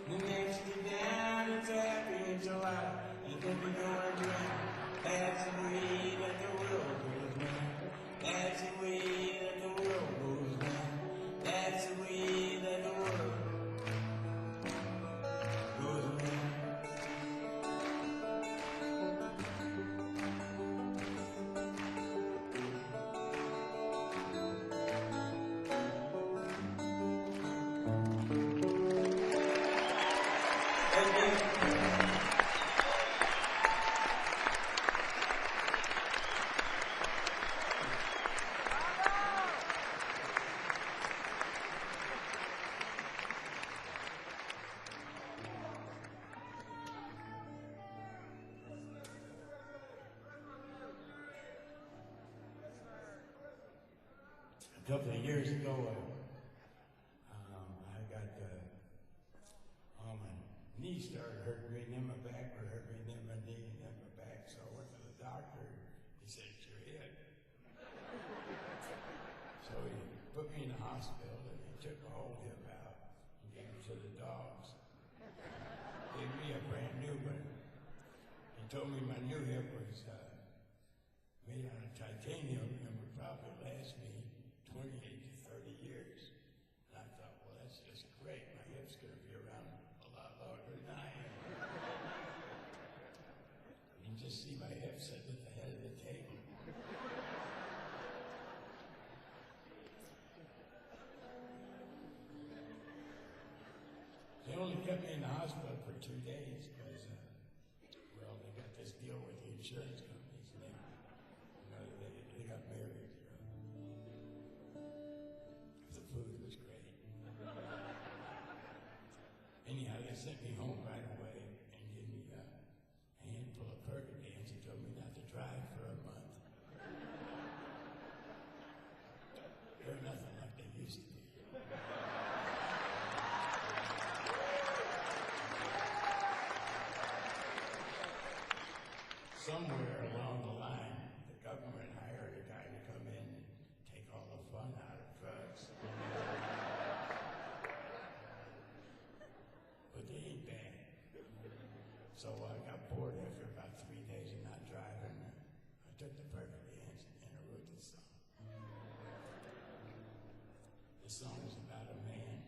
the next day down, it's a happy enchilada. You think you're going to drown. That's the way that the world goes round. That's the way that the world goes round. That's the way that the world goes round. A couple of years ago, I got my knee started hurting me, and then my back would hurt me, and then my knee, and then my back. So I went to the doctor. He said, "It's your head." So he put me in the hospital, and he took my whole hip out and gave it to the dogs. Gave me a brand new one. He told me my new hip was made out of titanium and would probably last me 28 to 30 years. And I thought, well, that's just great. My hip's going to be around a lot longer than I am. You can just see my hip sitting at the head of the table. kept me in the hospital for 2 days because, well, they got this deal with the insurance companies. And they got married. The food was great. Anyhow, they sent me home right away and gave me a handful of Pipedreams and told me not to drive for a month. They're nothing like they used to be. Somewhere along the line, the government hired a guy to come in and take all the fun out of drugs. But they ain't bad. So I got bored after about 3 days of not driving. I took the Pipedreams and I wrote this song. The song is about a man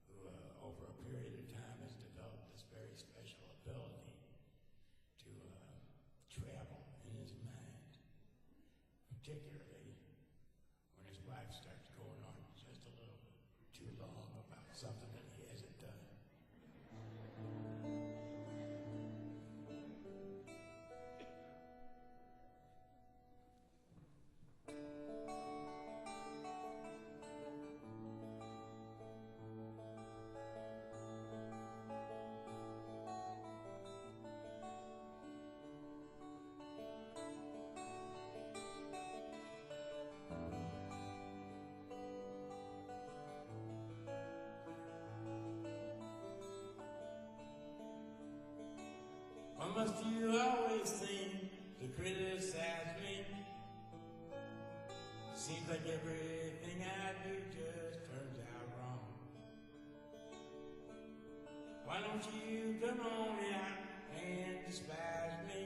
who, over a period of time, has developed this very special ability to travel in his mind, particularly when his wife starts going on just a little bit too long about something that he hasn't done. Why must you always seem to criticize me? Seems like everything I do just turns out wrong. Why don't you come on out and despise me?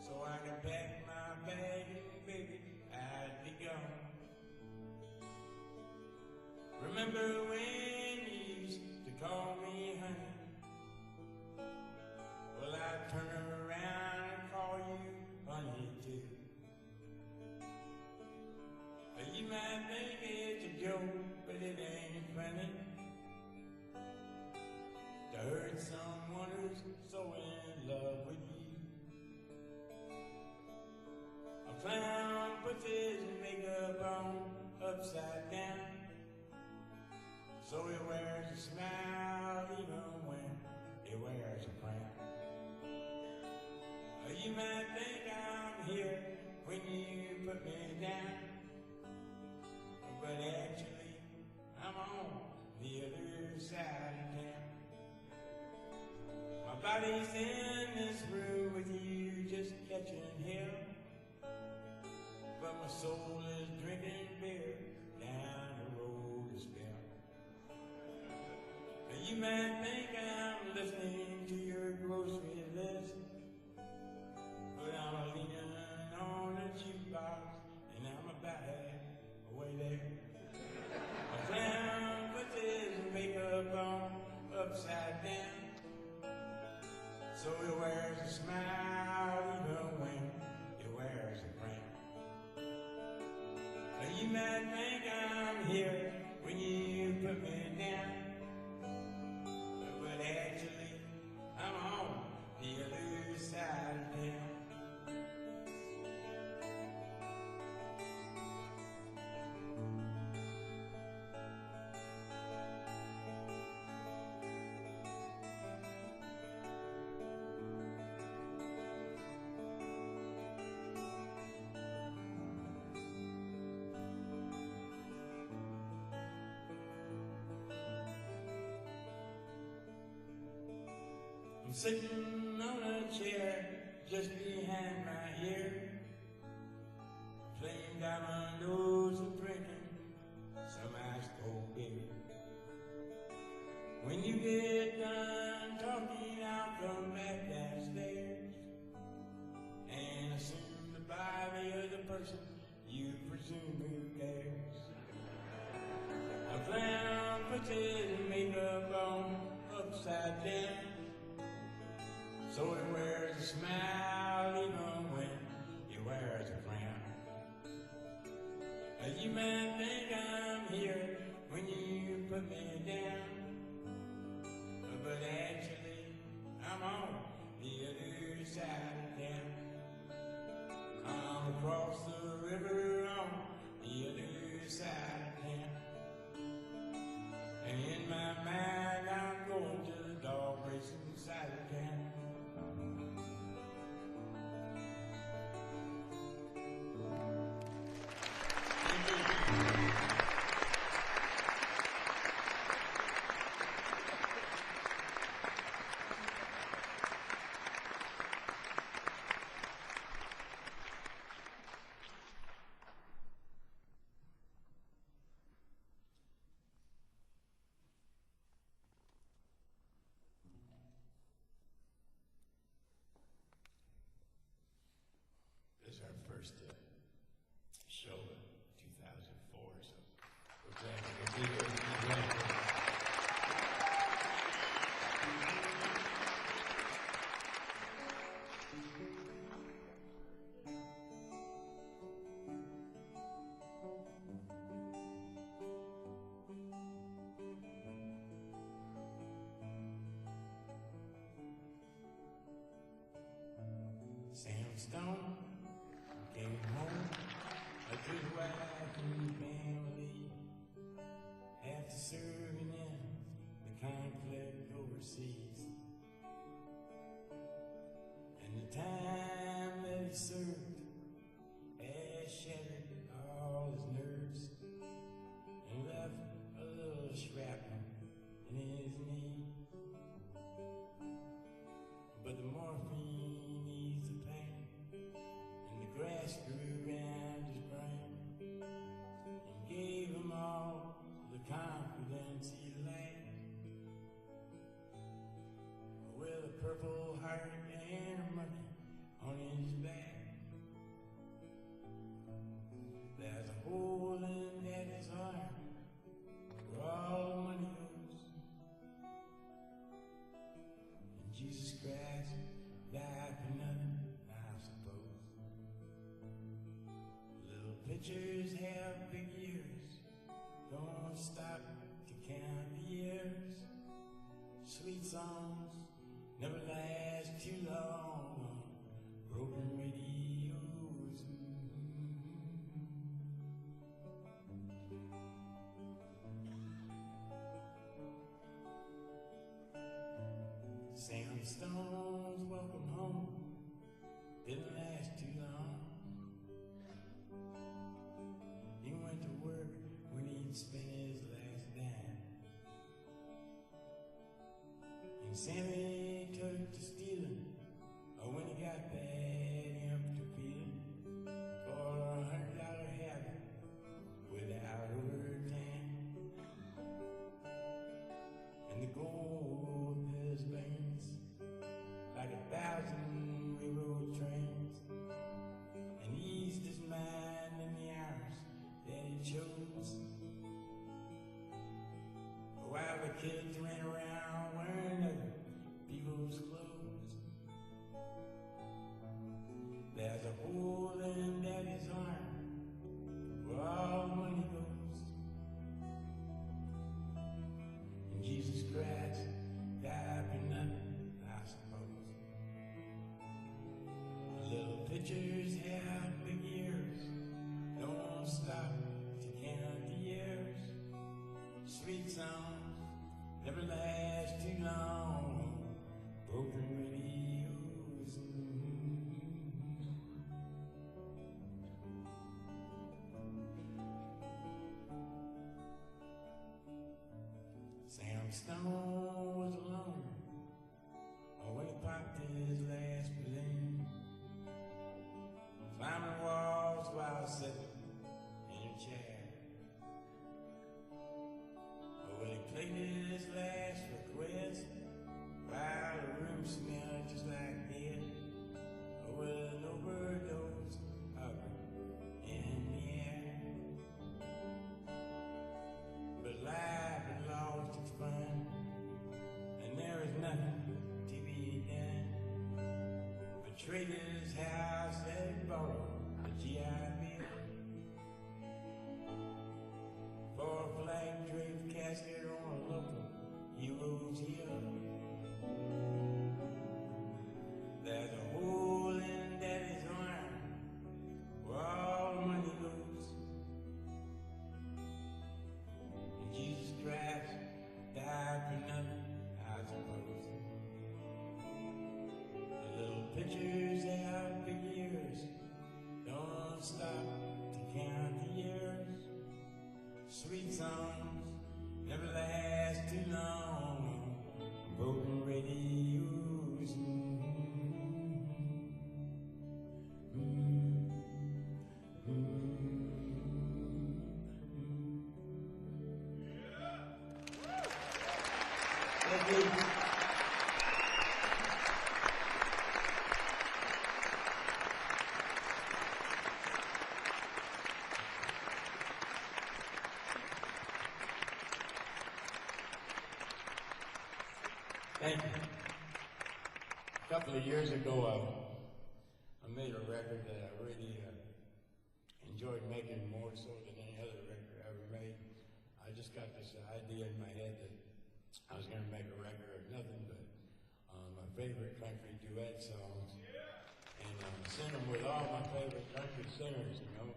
So I can pack my bag and baby, I'd be gone. Remember when you used to call me honey? Well, I'd turn around and call you honey too. You might think it's a joke, but it ain't funny to hurt someone who's so in love with you. A clown puts his makeup on upside down, so he wears a smile even when he wears a frown. You might think I'm here when you put me down, but actually I'm on the other side of town. My body's in this room with you just catching hell, but my soul is drinking beer down the road to spell. You might think I'm listening to your grocery list, but I'm leaning on a jukebox and I'm about halfway there. A clown puts his makeup on upside down, so he wears a smile even when he wears a frown. You might think I'm here when you put me down, but actually I'm on the other side of town. I'm sitting on a chair just behind my ear, playing dominoes and drinking some ice cold beer. When you get done talking, I'll come back downstairs and assume to buy the other person you presume who cares. A clown puts his makeup on upside down, so he wears a smile even when he wears a frown. You might think I'm here when you put me down, Stone came home to his wife and family after serving in the conflict overseas. And the time that he served had shattered all his nerves and left a little shrapnel in his knee. But the morphine eased the pain, and the grass grew around his brain, and gave him all the confidence he lacked. With a purple heart and a monkey on his back. There's a hole in Daddy's arm where all the money goes. And Jesus Christ died for nothing, I suppose. Little pictures have big ears, don't stop to count the years. Sweet songs never last too long on broken radios. Sam Stone's welcome home didn't last too long. He went to work when he'd spent his last dime. And Sammy took to stealing when he got that empty feeling for $100 habit without overtime. And the gold of his veins like 1,000 railroad trains, and eased his mind in the hours that he chose. While the kids ran around wearing other people's clothes. There's a hole in Daddy's arm where all the money goes. And Jesus Christ died for nothing, I suppose. Little pictures have big ears, don't stop to count the years. Sweet songs never last too long, broken radios. Sam Stone was alone when he popped his last balloon, climbing walls while sitting in a chair. Well, he played his last request while the room smelled just like dead, with an overdose of in the air. But life had lost its fun, and there was nothing to be done but trade his house and borrow the GI Bill for a flag draped casket on a local hero's hill. There's a hole in Daddy's arm where all the money goes. And Jesus Christ died for nothing, I suppose. The little pictures have big ears, don't stop to count the years. Sweet songs never last too long, broken radios. Thank you. A couple of years ago, I made a record that I really enjoyed making more so than any other record I ever made. I just got this idea in my head that I was going to make a record of nothing but my favorite country duet songs. and sent them with all my favorite country singers, you know.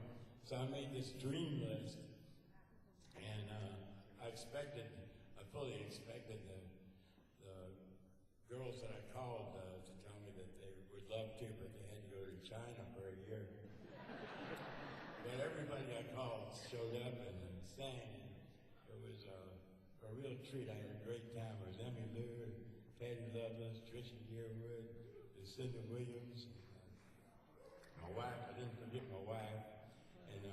So I made this dream list, and I fully expected the girls that I called to tell me that they would love to, but they had to go to China for a year. But everybody I called showed up and sang. It was a real treat. I had a great time. It was Emmy Lou, Patty Loveless, Trisha Yearwood, Lucinda Williams, my wife. I didn't forget my wife. And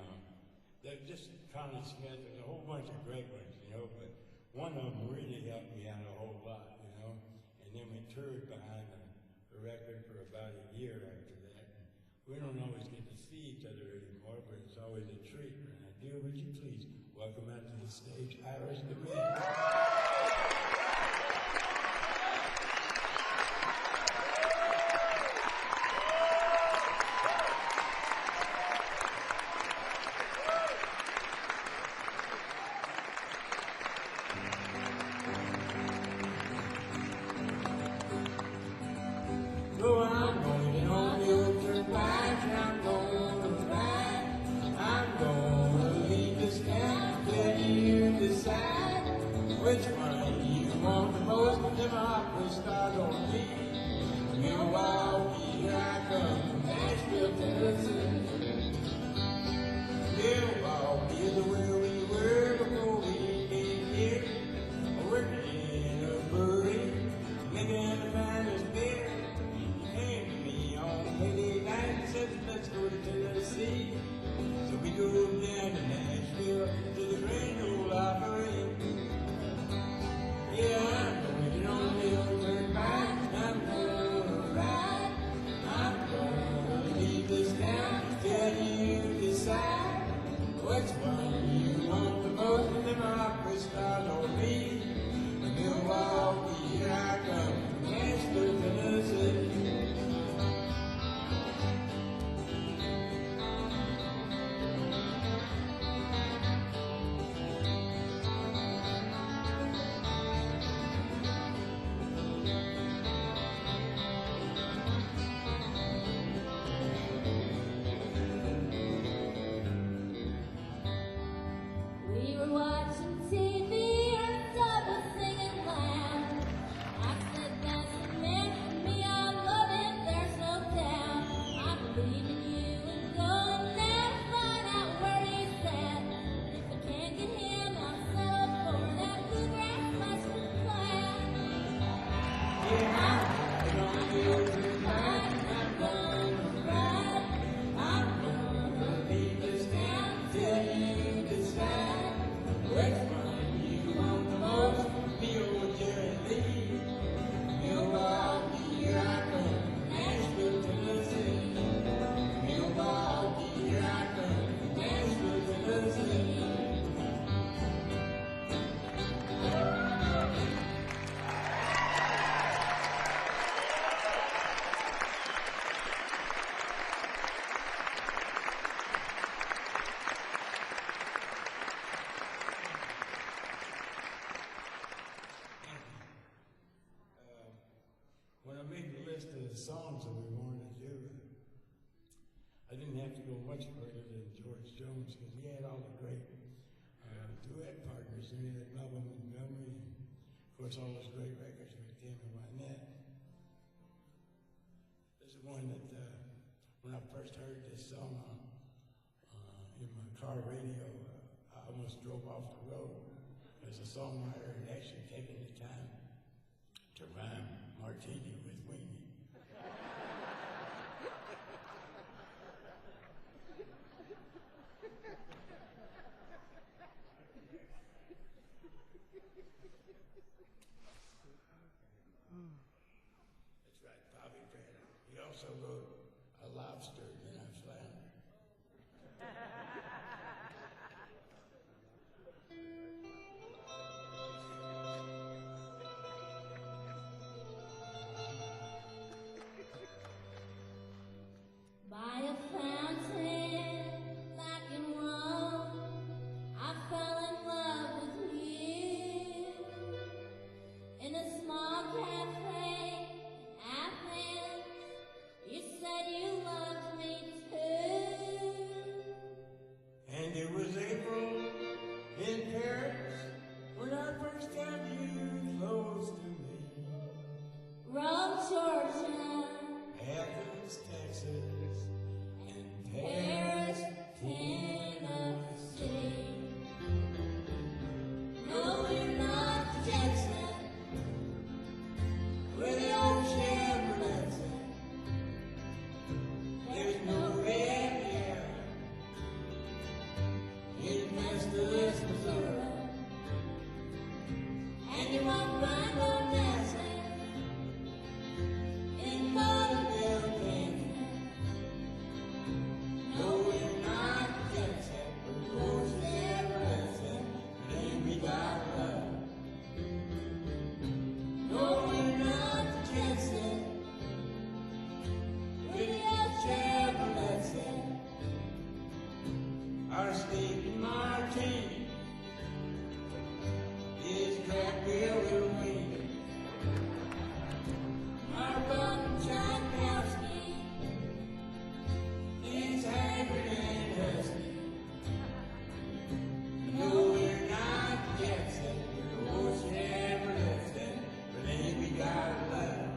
they're just Connie Smith. There's a whole bunch of great ones, you know, but one of them really helped me out a whole lot, you know. And then we toured behind the record for about a year after that. And we don't always get to see each other anymore, but it's always a treat. And I do, would you please welcome out to the stage Iris DeMent. Which one you want the most? Democracy stars on me. Milwaukee, here I come. Nashville, Tennessee. Milwaukee is where we were before we came here. Working in a brewery, making the finest beer. You came to me on payday night and said, let's go to Tennessee. So we drove down to Nashville to the Grand Ole Opry. Yeah, I'm going on the old turnpike. I'm gonna ride. I'm gonna leave this town till you decide which one you want the most. And democracy stars on me. Milwaukee, here I come. Nashville, Tennessee. Songs that we wanted to do. I didn't have to go much further than George Jones because he had all the great duet partners. And he had Montgomery, and of course all those great records with Tim and Wynette. This is one that when I first heard this song in my car radio, I almost drove off the road. As a songwriter had actually taken the time to rhyme martini with weenie. That's right, Bobby Prine. He also wrote A Lobster and a Flounder. By a fountain, like in Rome, I fell in love with you. In a small cafe in Athens, you said you when I first got you close to me. From Georgia, Athens, Texas, and Paris, Tennessee. Tennessee. No, we're not Jackson, Where the old Chevrolets at. There's no red hair in Festus, Missouri. and you won't find no dancing In Bottomless Lake. No, we're not Jackson. We're old Chevrolets at. And we got love. No, we're not Jackson. We're the old Chevrolets at. Our steak and martini is crack beer with wheat. Our button Tchaikovsky is haggard and husky. No, we're not Jackson. We're old Chevrolets at. But ain't we got love?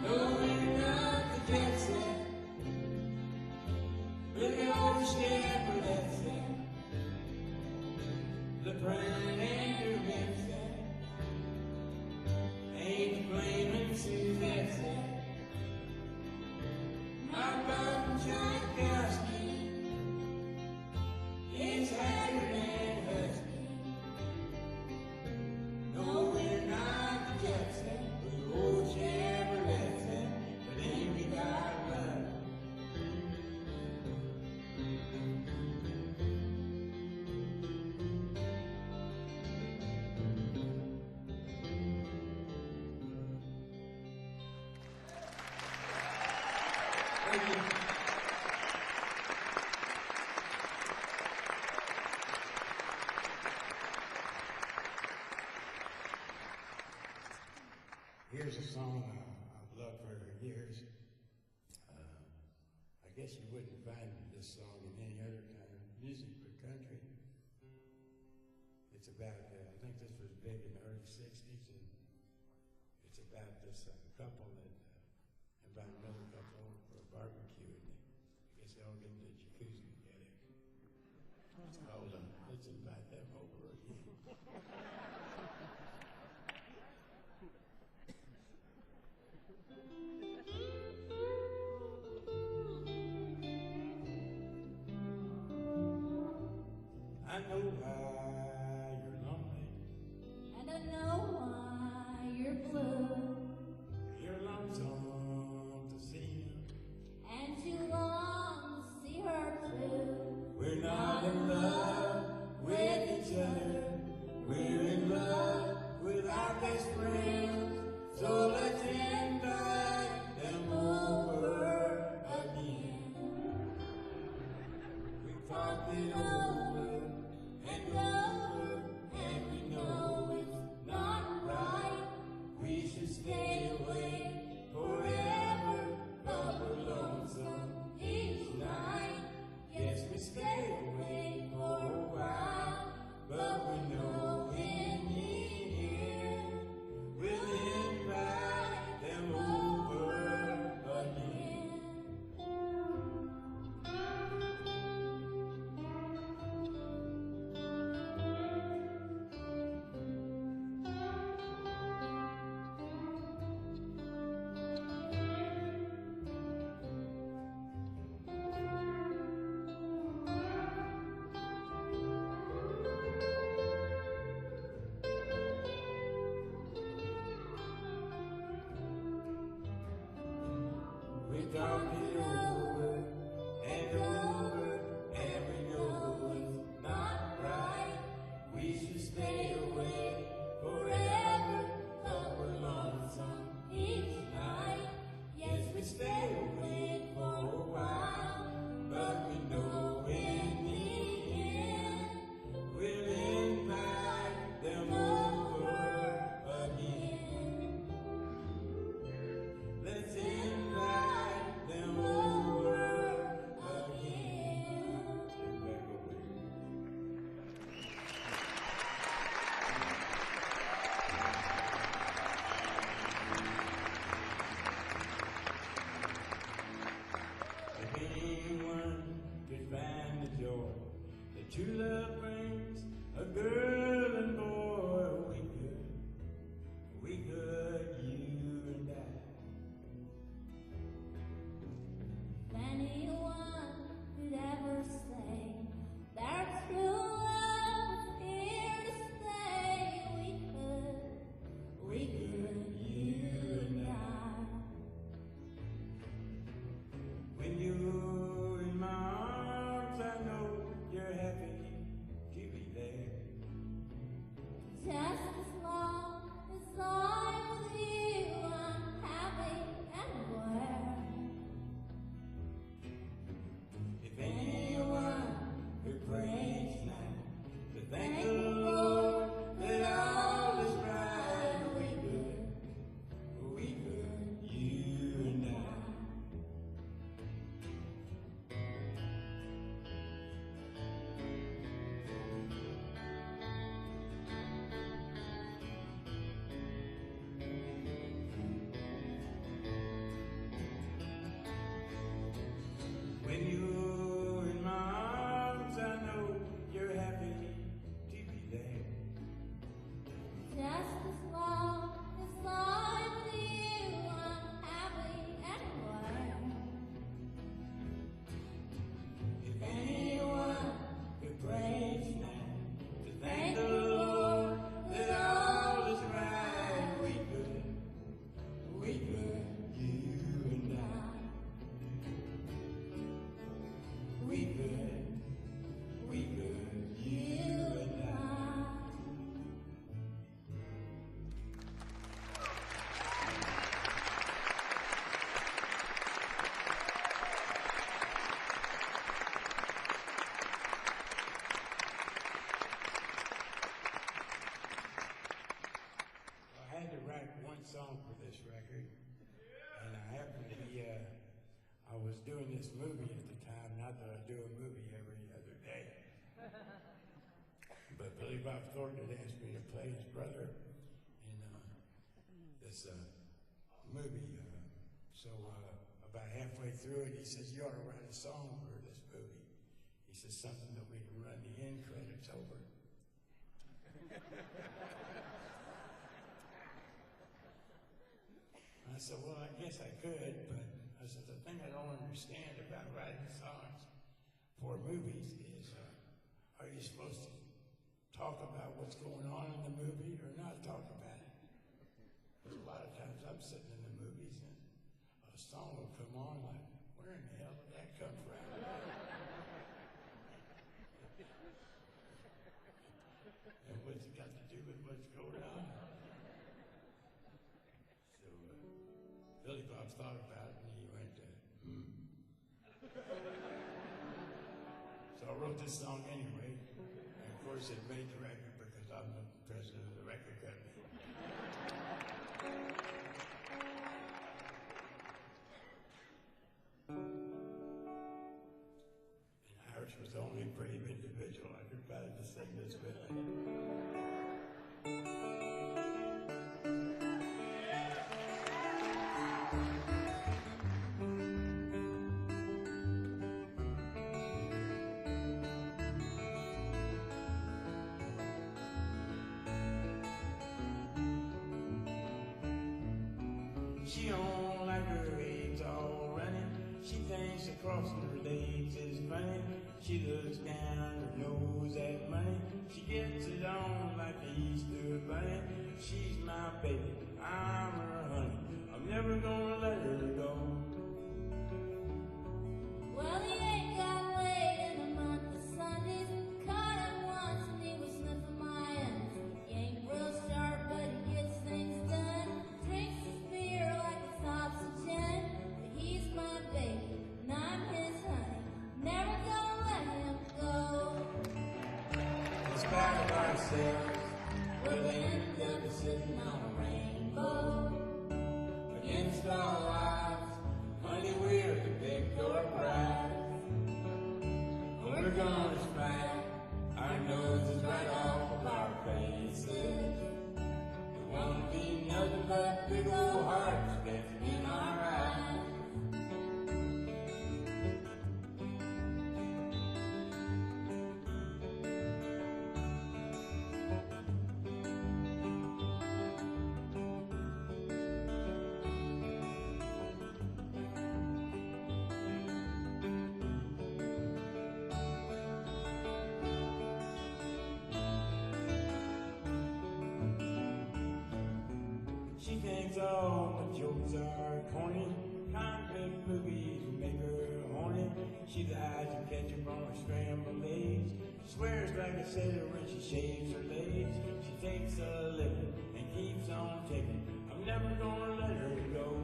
No, we're not the Jackson. We're the old Chevrolets at. The Prine and DeMent at. Ain't the flaming Suzettes at. Our button Tchaikovsky is haggard and husky. No, we're not the Jackson. We're the old Chevrolets at. But ain't we got love? Thank you. Here's a song I've loved for years. I guess you wouldn't find this song in any other kind of music but country. It's about, I think this was big in the early 60s, and it's about this couple that invited another couple over for a barbecue, and I guess they all get in the jacuzzi together. It's called, Let's Invite Them Over Again. I know why you're lonely. and I know why you're blue, You're lonesome to see him. and you long to see her too. We're not in love with each other. We're in love with our best friends. So let's invite them over again. We talked it over and over, and we know it's not right. We should stay away forever, but we're lonesome each night. Yes, we stay away for a while, but we know in the end we'll invite them over again. We talk it over and over, and we know it's not right. We should stay away forever, but we're lonesome each night. Yes, we stay away for a while, but we know in the end we'll invite them over again. doing this movie at the time, not that I do a movie every other day. But Billy Bob Thornton had asked me to play his brother in this movie. So about halfway through it, he says, "You ought to write a song for this movie." He says, "Something that we can run the end credits over." I said, "Well, I guess I could, but," I said, "the thing I don't understand about writing songs for movies is, are you supposed to talk about what's going on in the movie or not talk about it?" Because a lot of times I'm sitting in the movies and a song will come on like, where in the hell did that come from? And what's it got to do with what's going on? So Billy Bob thought about it and he went, So I wrote this song anyway. And of course it made the record because I'm the president of the record company. And Irish was the only brave individual I could find to sing this with. She don't like her legs all running. She thinks that crossing her legs is funny. She looks down her nose at money. She gets it on like the Easter bunny. She's my baby, I'm her honey. I'm never gonna let her go. Well, he ain't got laid in a month of Sundays. Caught him once and he was sniffing my undies. He ain't real sharp, but he gets things done. Drinks his beer like it's oxygen. But he's my baby, and I'm his honey. Never gonna let him go. In spite of ourselves, We'll end up sitting on a rainbow. against all odds, honey, we're the big door prize. We're gonna smack our noses right off of our faces. There won't be nothing but big old hearts dancing in our eyes. She thinks all the jokes are corny. Conflict movies make her horny. She lies to catch up on her scrambled eggs. Swears like a sailor when she shaves her legs. She takes a living and keeps on taking. I'm never gonna let her go.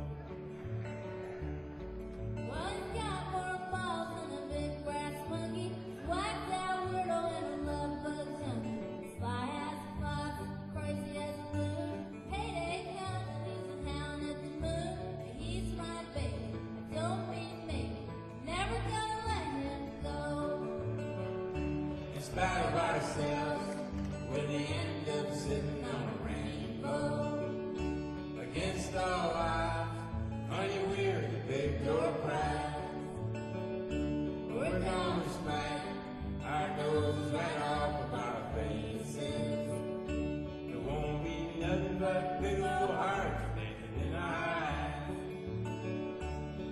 Well, he's got more balls than a big brass monkey. Whacked out weirdo and a love bug junkie. Sly as a fox, crazy as a loon. Payday comes and he's a hound at the moon. But he's my baby, I don't mean maybe. Never gonna let him go. In spite of ourselves, we're the end of sitting on a rainbow. Against all odds, honey, we're the big door prize. We're gonna smack our noses right off of our faces. There won't be nothing but big old hearts dancing in our eyes.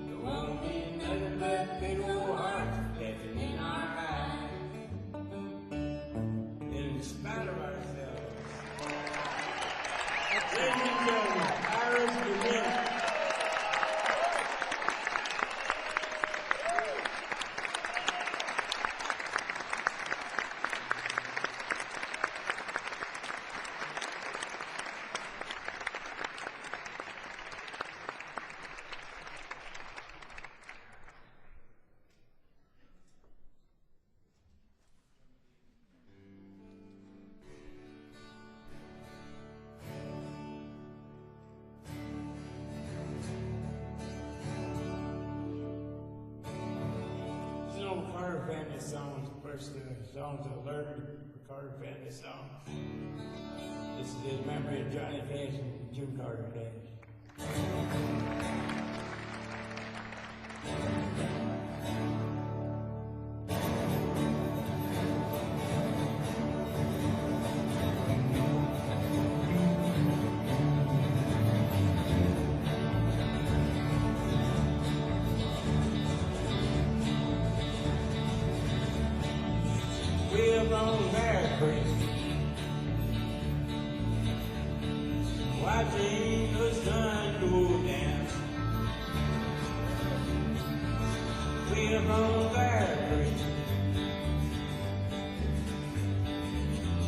There won't be nothing but big old hearts dancing in our eyes. In spite of ourselves. Carter family songs, first songs I learned for Carter family songs. This is in memory of Johnny Cash and June Carter Cash. We're on Bear Creek, watching the sun go down. We're on Bear Creek,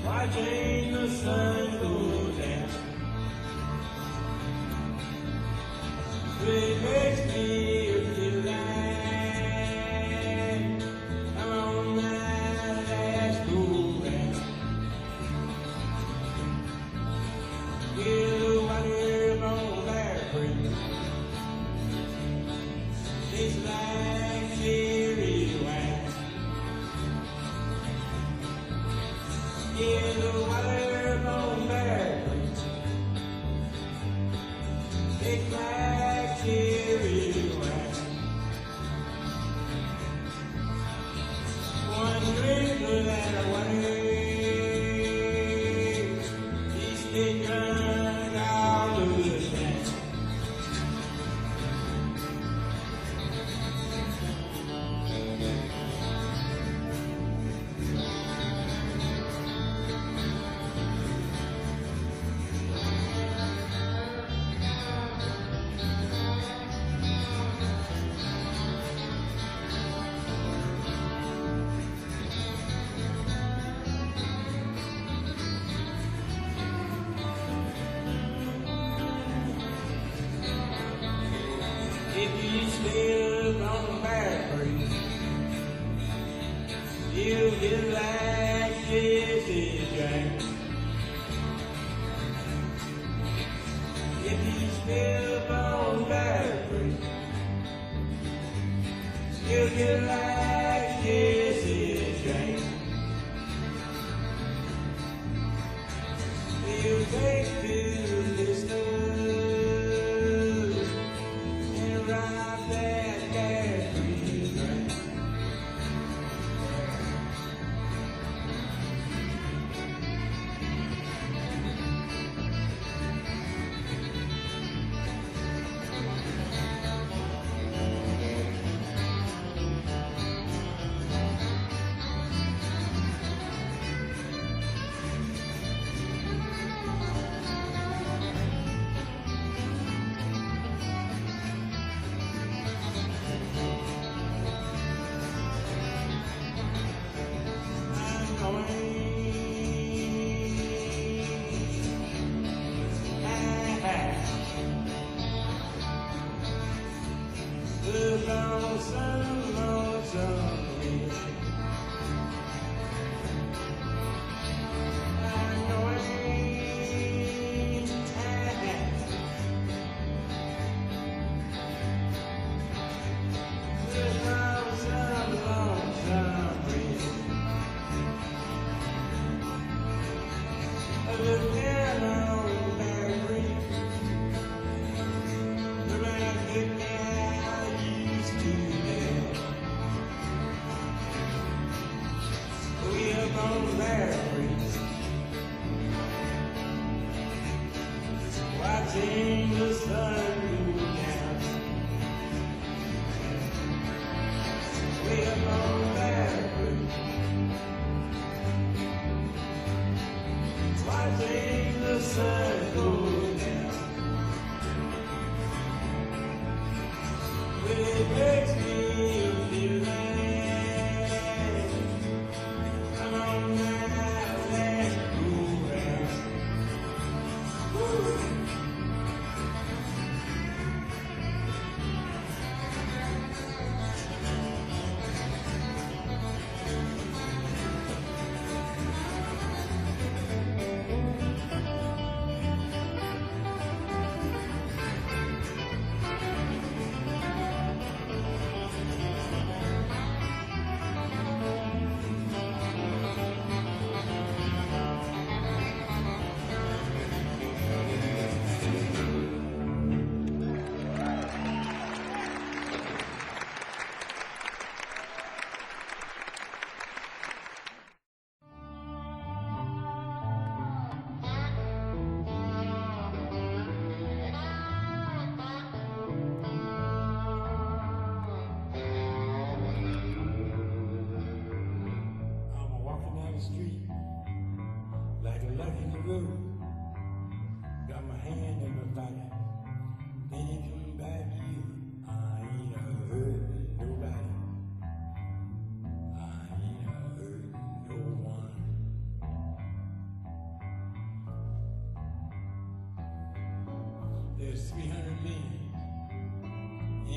watching the sun go down. It makes me feel like I'm on my last go round. Yeah, the water on Bear Creek tastes like cherry wine. Yeah, the water on Bear Creek tastes like cherry wine. One drink of that water, he's been drunk all of the time. If you live on Bear Creek, you'll get like Jesse James. If you live on Bear Creek, you'll get like Jesse James. You take to the distance and ride that Bear Creek train.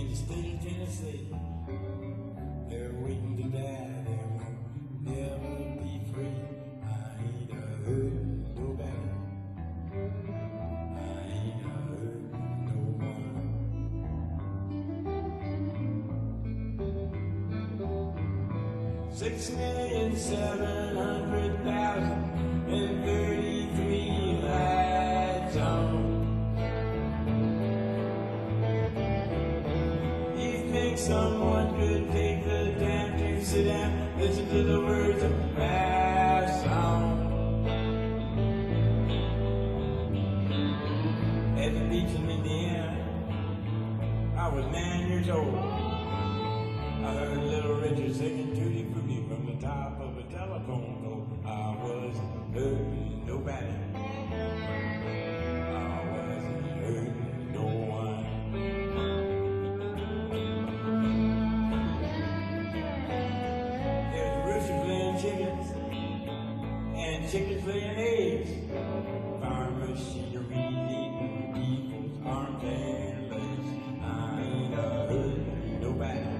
in the state of Tennessee. They're waiting to die, they won't never be free. I ain't hurt nobody. I ain't hurt no one. 6,700,033 lights on. You think someone could take the time to sit down, listen to the words of my song? At the beach in Indiana, I was 9 years old. I heard Little Richard singing Tutti Frutti from the top of a telephone pole. I wasn't hurting nobody. I wasn't hurting no one. There's roosters laying chickens and chickens laying eggs. Farm machinery eating people's arms and legs. I ain't hurting nobody.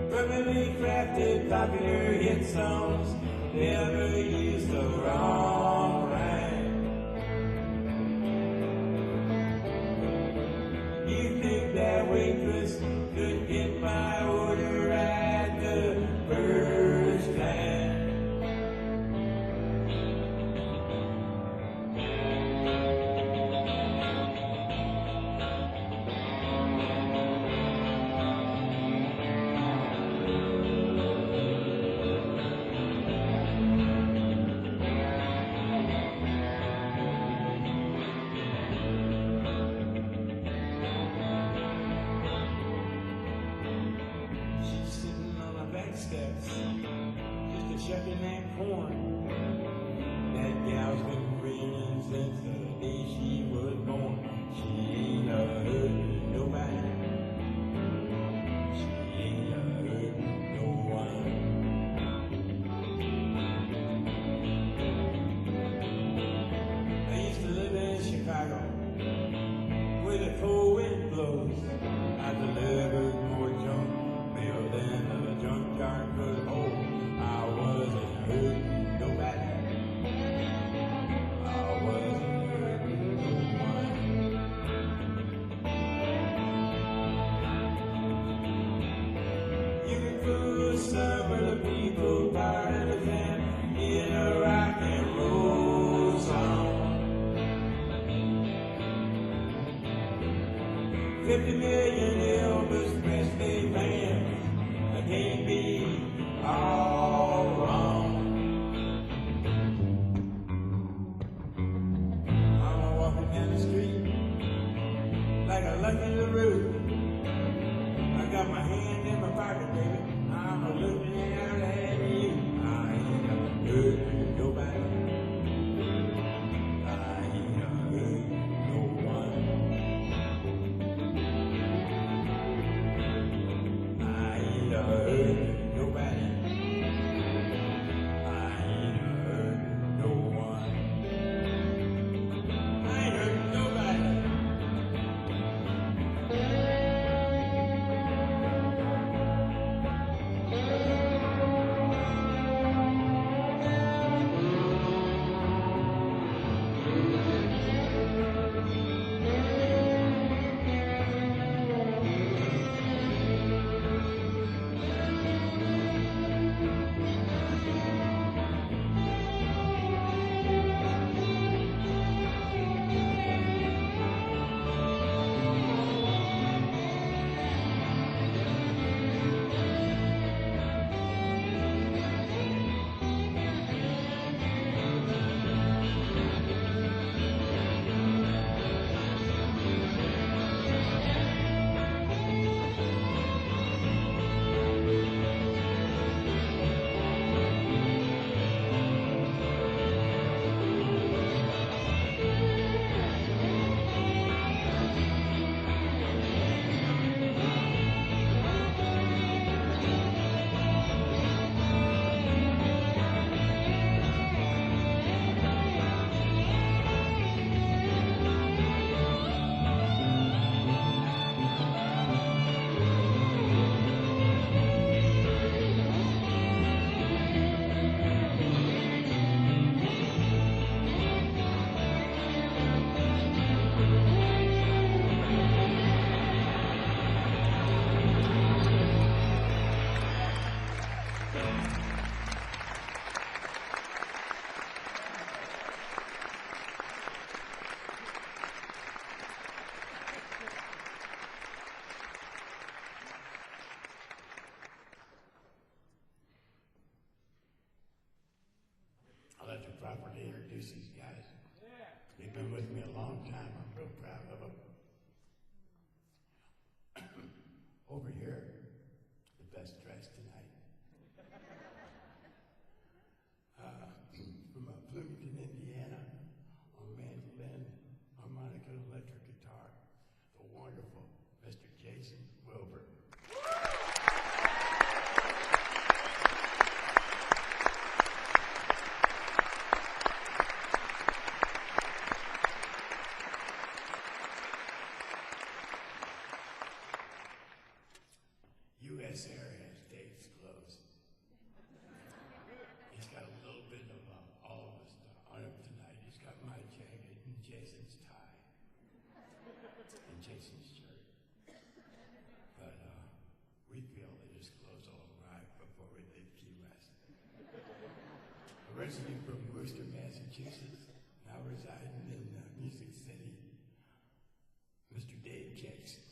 Perfectly crafted popular hit songs never use the wrong rhyme. You think that waitress could get my order at the first time? Steps, just a shucking that corn. That gal's been grinning since the day she was born. She ain't hurt nobody. She ain't hurt no one. I used to live in Chicago, where the cold wind blows. I delivered more junk mail than the junkyard could hold. I wasn't hurting nobody. I wasn't hurting no one. You can fool some of the people part of the town in a rock and roll song. 50 million Elvis Presley fans. I can't be all wrong. I'm walking down the street like a lucky LaRue. I got my hand in my pocket, baby. I'm looking out at you. I ain't hurting nobody. I ain't hurting no one. properly introduce these guys. They've been with me a long time. I'm real proud of them. Over here, the best dressed tonight. From Bloomington, Indiana, on mandolin, harmonica, electric guitar, the wonderful Mr. Jason Wilbur. U.S. Air has Dave's clothes. He's got a little bit of all of us on him tonight. He's got my jacket and Jason's tie and Jason's shirt. But we feel that his clothes will arrive before we leave Key West. Originally from Worcester, Massachusetts, now residing in Music City, Mr. Dave Jackson.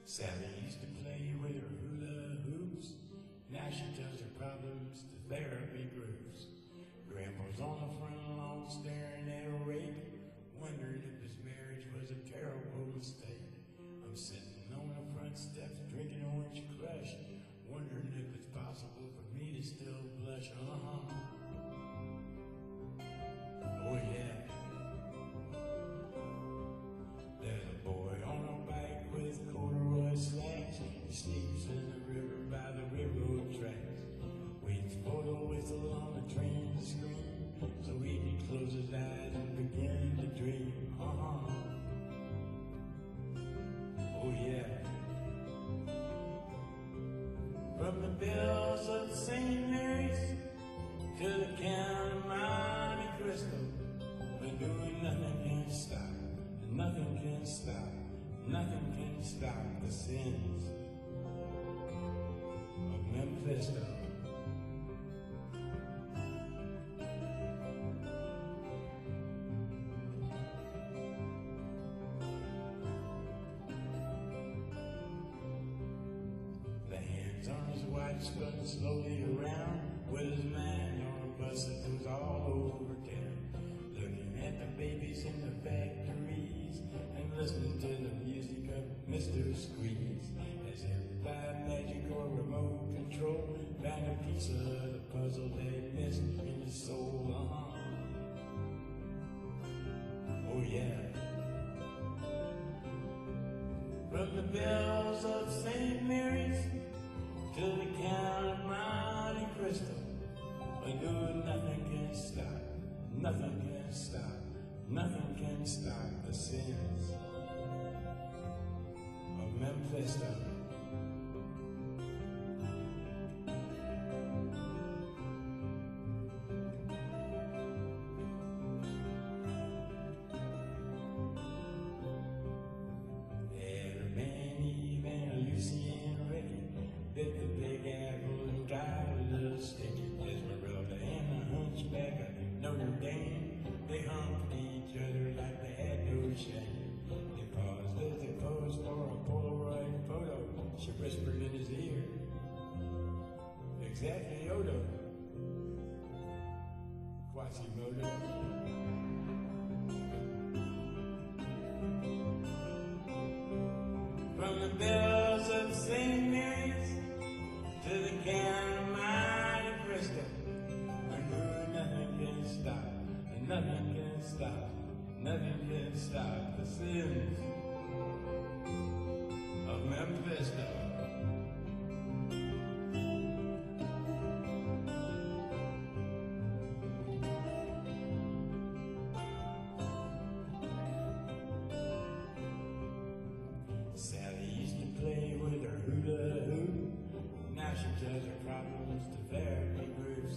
Sally used to play with her hula hoops. Now she tells her problems to therapy groups. Grandpa's on the front lawn staring at a rake, wondering if his marriage was a terrible mistake. I'm sitting on the front steps drinking orange crush, wondering if it's possible for me to still blush. Oh yeah. There's a boy on a bike with corduroy slacks. He sleeps in the river by the railroad tracks. Waits for the whistle on the train to scream, so he can close his eyes and begin to dream. Oh yeah. From the bells of St. Mary's to the count of Monte Cristo, we're doing nothing can stop. Nothing can stop, nothing can stop the sins of Memphisto. The hands on his watch spun slowly around with his mind on a bus that goes all over town, looking at the babies in the factories and listening to the music of Mr. Squeeze, as if by magic or remote control found a piece of the puzzle they missed in his soul. Oh yeah. From the bells of St. Mary's to the count of Monte Cristo, I know nothing can stop, nothing can stop, nothing can stop the sins of Memphisto. Adam and Eve and Lucy and Ricky bit the big apple and got a little sticky. Esmeralda and the hunchback of Notre Dame, they humped each other like they had no shame. They paused as they posed for a Polaroid photo. She whispered in his ear, exactly Odo, Quasimodo. From the bells of St. Mary's to the count of Monte Cristo, I know nothing can stop, and nothing can stop, nothing can stop the sins of Memphisto. Sally used to play with her hula hoop. Now she tells her problems to therapy groups.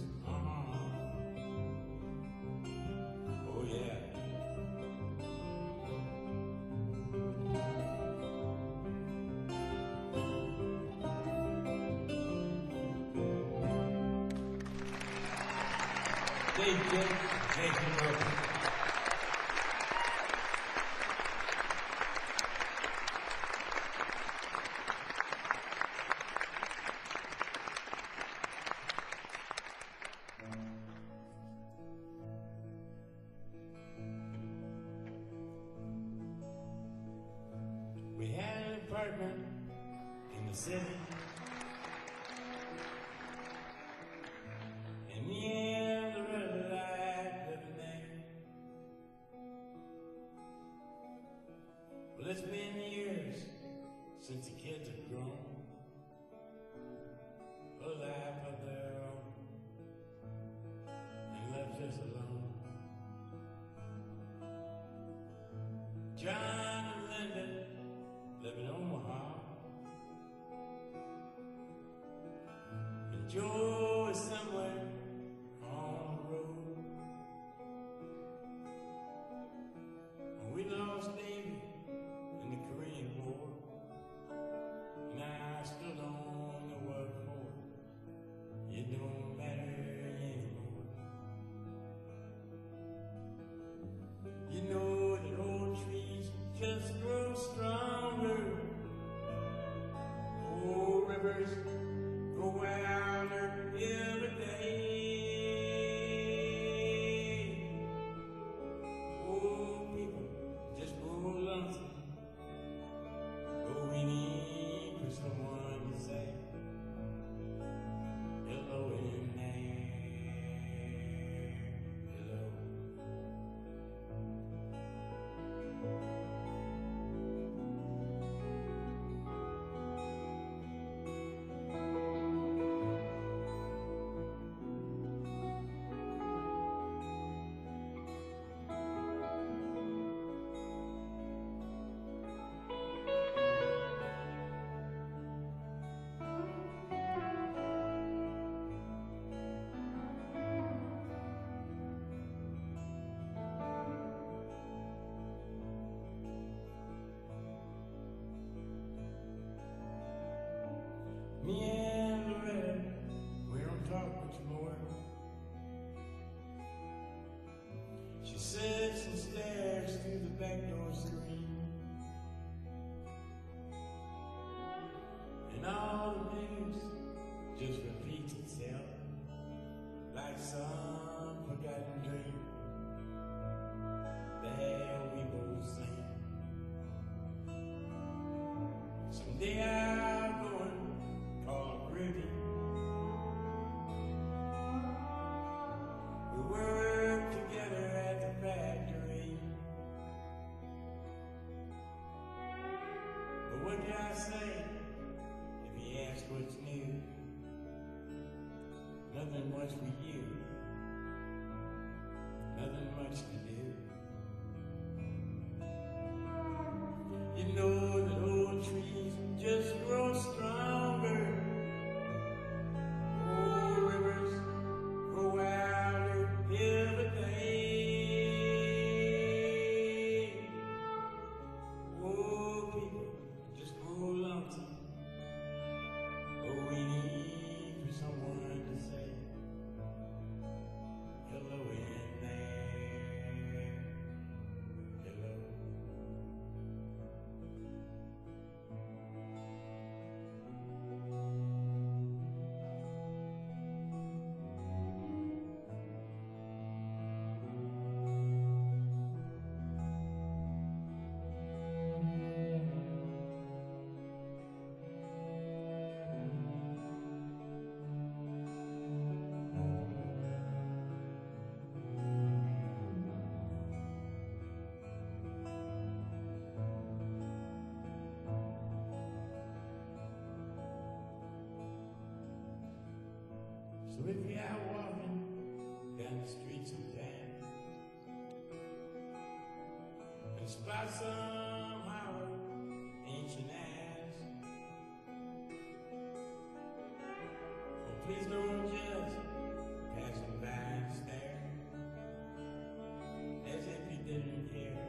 They just make it over. We had an apartment in the city. And yeah, the red light living there. Well, it's been years since the kids have grown a life of their own and left us alone. John and Linda live in Omaha, and Joe is somewhere on the road. And we lost Davy in the Korean War, and I still don't know what for. It don't matter anymore. You know that old trees just grow stronger. Old rivers go wilder every day. Old people just grow lonesome. Oh, we need for someone to say hello in there. Hello. Me and Loretta, we don't talk much more. She sits and stares through the back door screen, and all the news just repeats itself like some forgotten dream that we both sing. Someday I'll go and call Ruby. We work together at the factory. But what can I say if he asks what's new? Nothing much for you. Nothing much to do. You know that old trees just grow stronger. Old rivers grow wilder every day. Old people just grow lonesome. Oh, we need for someone to say hello in there. Hello. So if you're out walking down the streets of town and spot somehow ancient ass, oh, please don't just pass them by and stare as if you didn't care.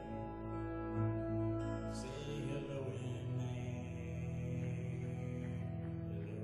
Say hello in there. Hello.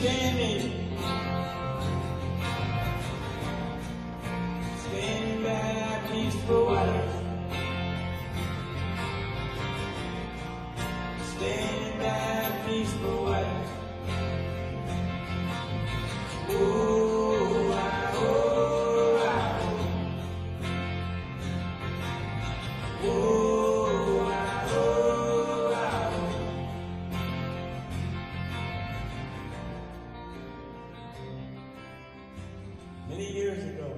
standing by peaceful waters, standing by peaceful waters. Oh, I, oh, I, oh, I, oh, I. Many years ago,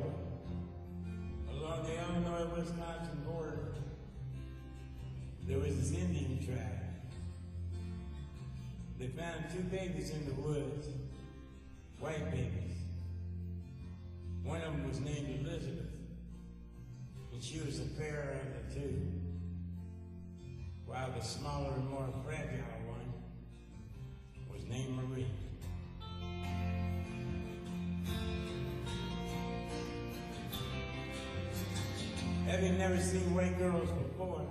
along the Illinois-Wisconsin border, there was this Indian tribe. They found two babies in the woods, white babies. One of them was named Elizabeth, and she was the fairer of the two, while the smaller and more fragile one was named Marie. Having never seen white girls before,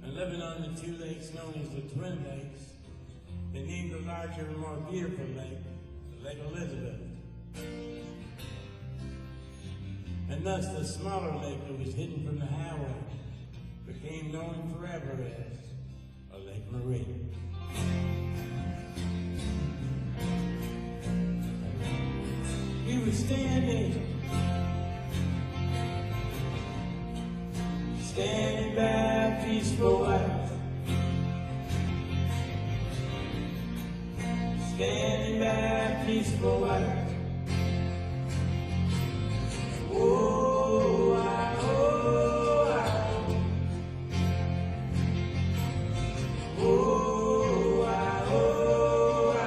and living on the two lakes known as the Twin Lakes, they named the larger and more beautiful lake, Lake Elizabeth. And thus the smaller lake that was hidden from the highway became known forever as a Lake Marie. He was standing by peaceful waters, standing by peaceful waters. Oh, I, oh, I, oh, I, oh, I.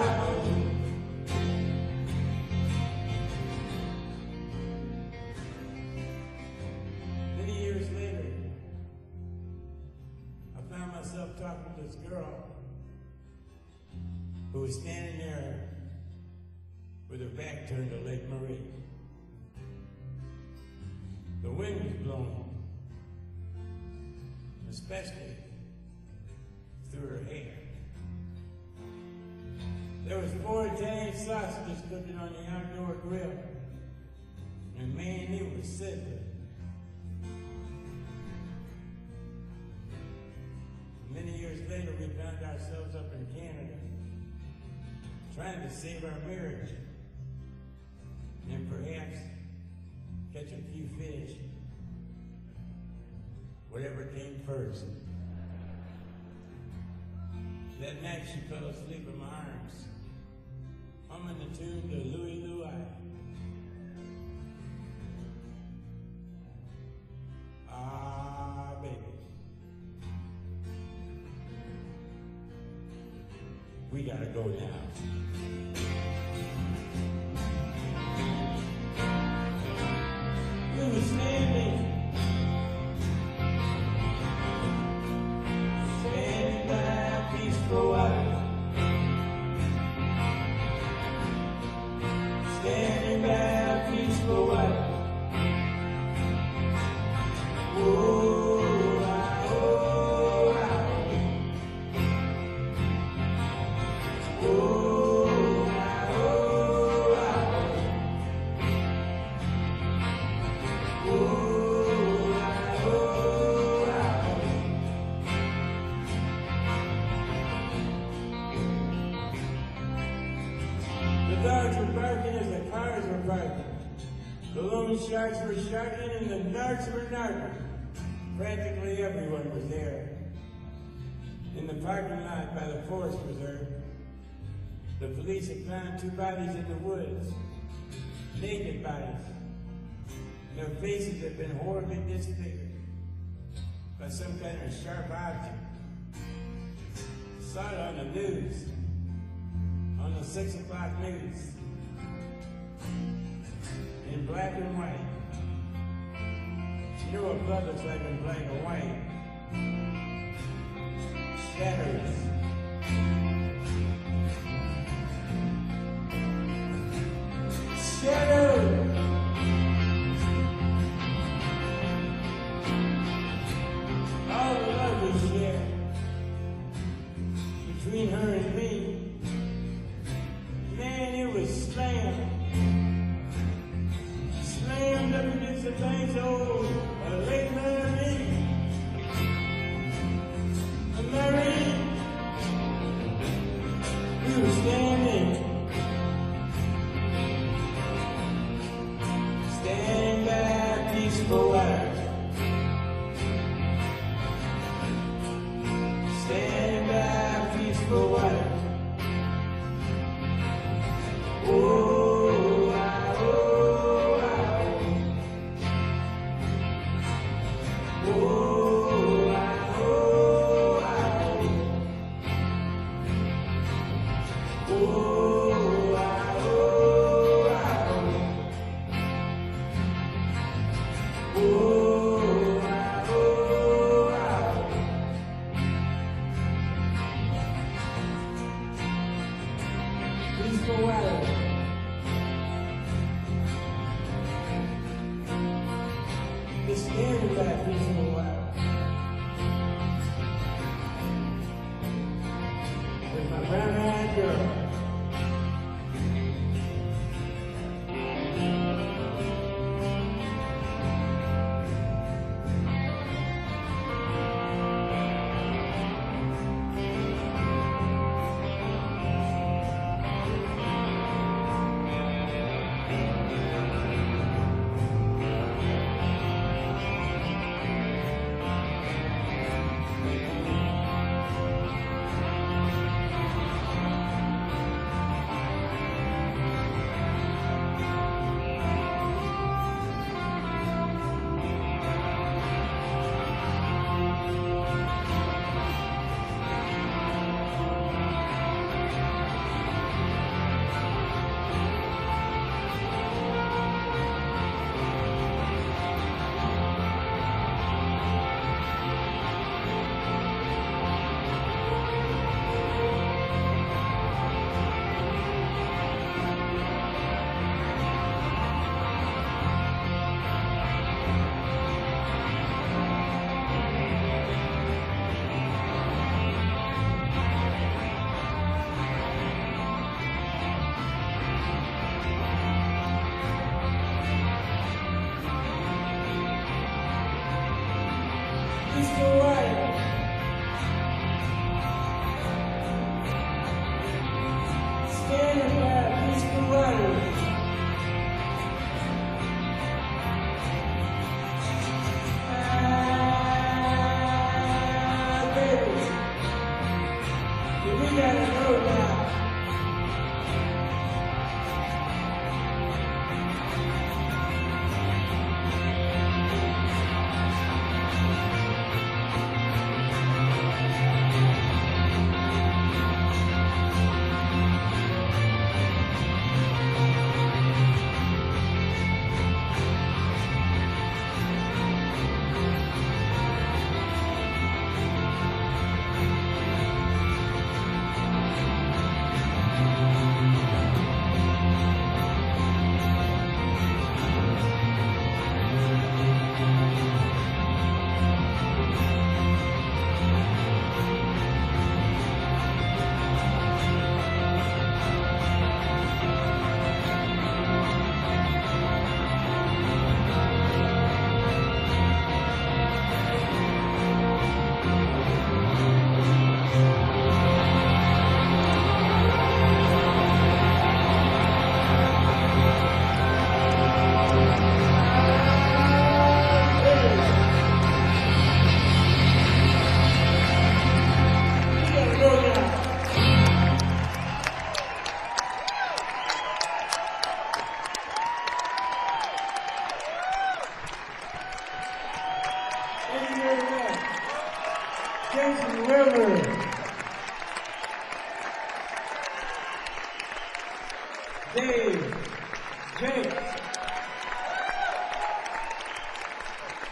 Many years later, I found myself talking to this girl who was standing there with her back turned to Lake Marie. The wind was blowing, especially through her hair. There was 4 Italian sausages cooking on the outdoor grill, and man, it was sizzling. Many years later, we found ourselves up in Canada, trying to save our marriage, and perhaps catch a few fish, whatever came first. That night she fell asleep in my arms, humming the tune to Louie Louie. Ah, baby. We gotta go now. We were standing by peaceful waters, standing by peaceful waters. Oh, I, oh, I, oh, I, oh, I, oh, I, oh, I. The dogs were barking as the cars were barking. The loan sharks were sharking and the narcs were narking. Practically everyone was there. In the parking lot by the Forest Preserve, the police had found 2 bodies in the woods, naked bodies. Their faces had been horribly disfigured by some kind of sharp object. Saw it on the news, on the 6 o'clock news, in black and white. You know what blood looks like in black and white? Shadows. Shadows! All the love we shared between her and me. Man, the things old Lady Mary. Mary, you were standing by peaceful water. Standing by peaceful water. Oh, I, oh, I, oh, I, oh, I, oh, I, oh, I. With my brown-eyed girl.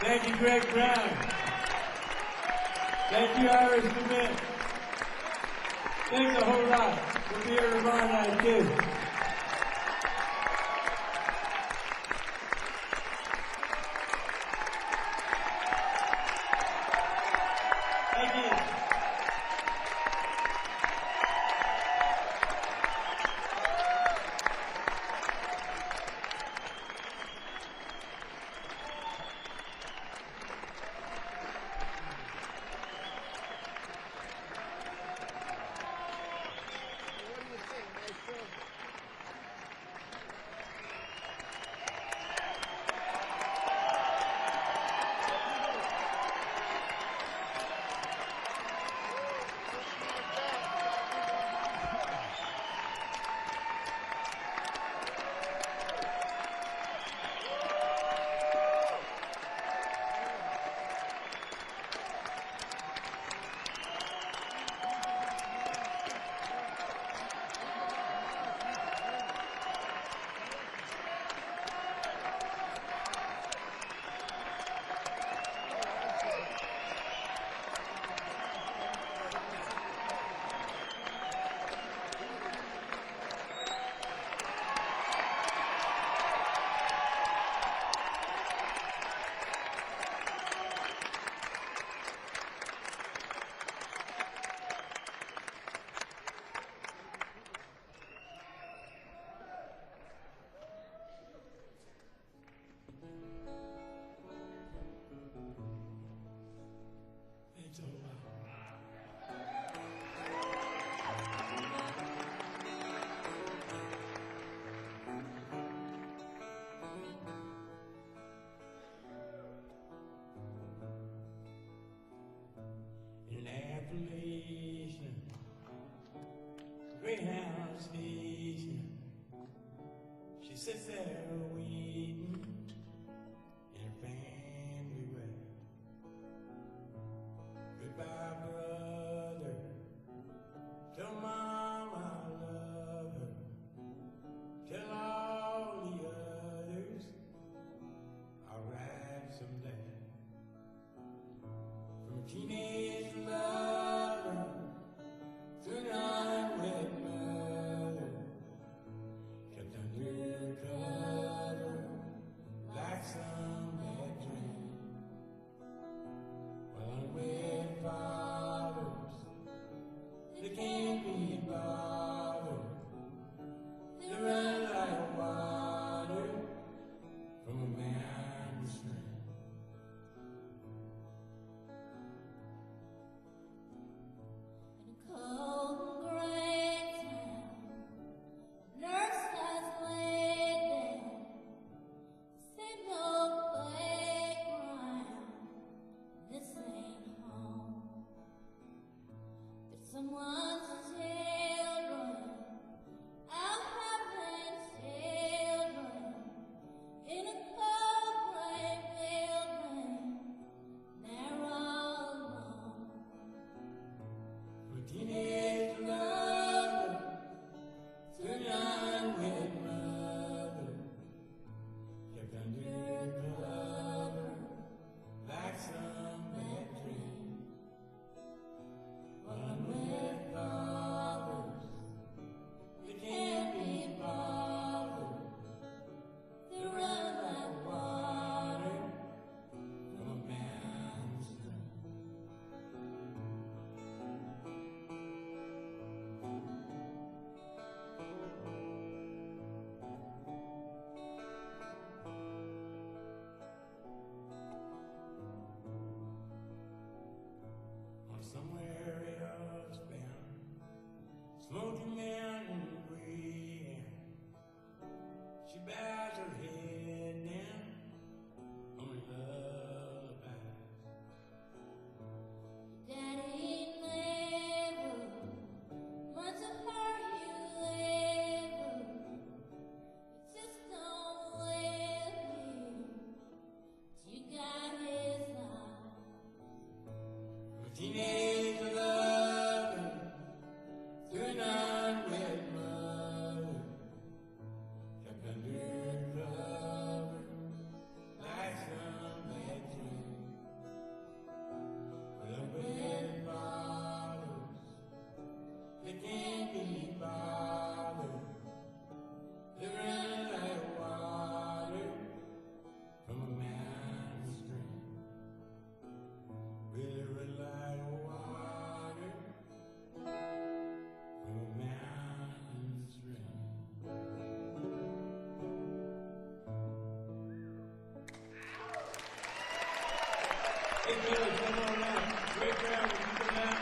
Thank you, Greg Brown. Thank you, Iris DeMent. Thanks a whole lot for being here tomorrow night, too. Thank you. Greyhound station. She sits there waiting in her family way. Goodbye, brother. Tell Mom I love her. Tell all the others I'll ride someday. From a teenage lover to an unwed mother, kept undercover like some bad dream. Well, unwed fathers, they can't be bothered. They run like water from a mountain stream. In a cold and gray town, nurse has laid down. Said no playground, this ain't home. But someone's children, out having children, in a cold gray building, they're all alone. From a teenage lover to an unwed mother, kept undercover like some bad dream. Well, unwed fathers, they can't be bothered. They run like water from a mountain stream. On somewhere else bound, smoking mountain green, she bows her head down on her lullabies. Daddy never much of her you ever. Just don't let him. You got his love. From a teenage lover to an unwed mother, kept undercover like some bad dream. Well, unwed fathers, they can't be bothered. They run like water from a mountain stream. They run like water from a mountain stream. Hey, Billy, come on now. Great job. You come out.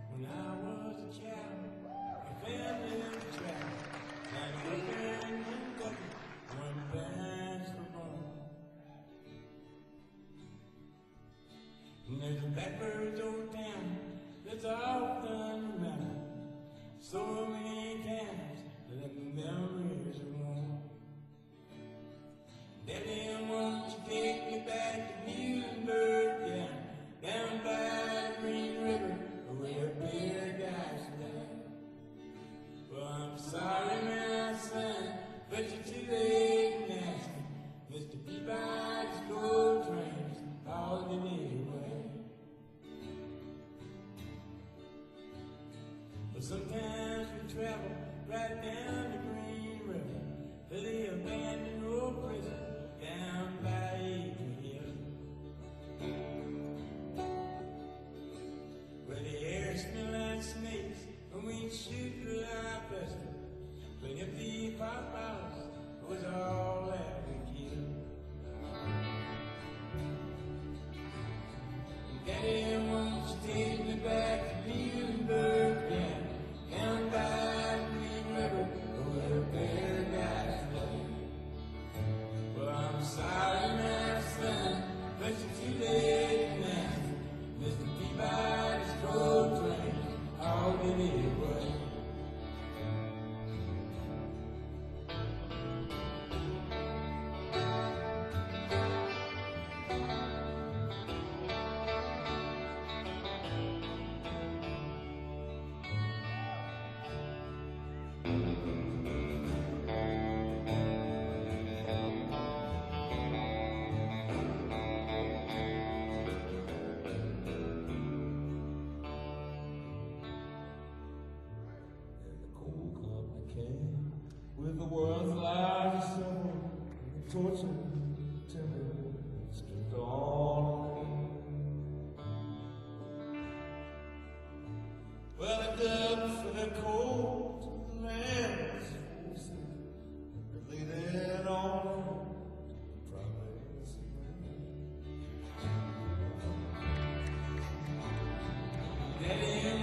When I was a child, I fell in the trap. Like a man in Montgomery, one pass for home. And there's a blackbird's old town that's off the mountain. So many times that the memories are warm. Daddy, won't you take me back to Muhlenberg down by the Green River, where bear guys stand? Well, I'm sorry, my son, but you're too late and nasty. Mr. Peabody's gold trains all the day away. But sometimes we travel right down the Green River. But if the $5 was all that we give, Daddy, won't you take me back to Petersburg again, down by the Green River, where paradise lay? Well, I'm sorry, my son, but you're too late now. Mr. Peabody's coal train already away. With the world's largest symbol, torture, timber, stripped all away. Well, the depths of the cold land was forcing, but laid it on the promise of rain. Daddy,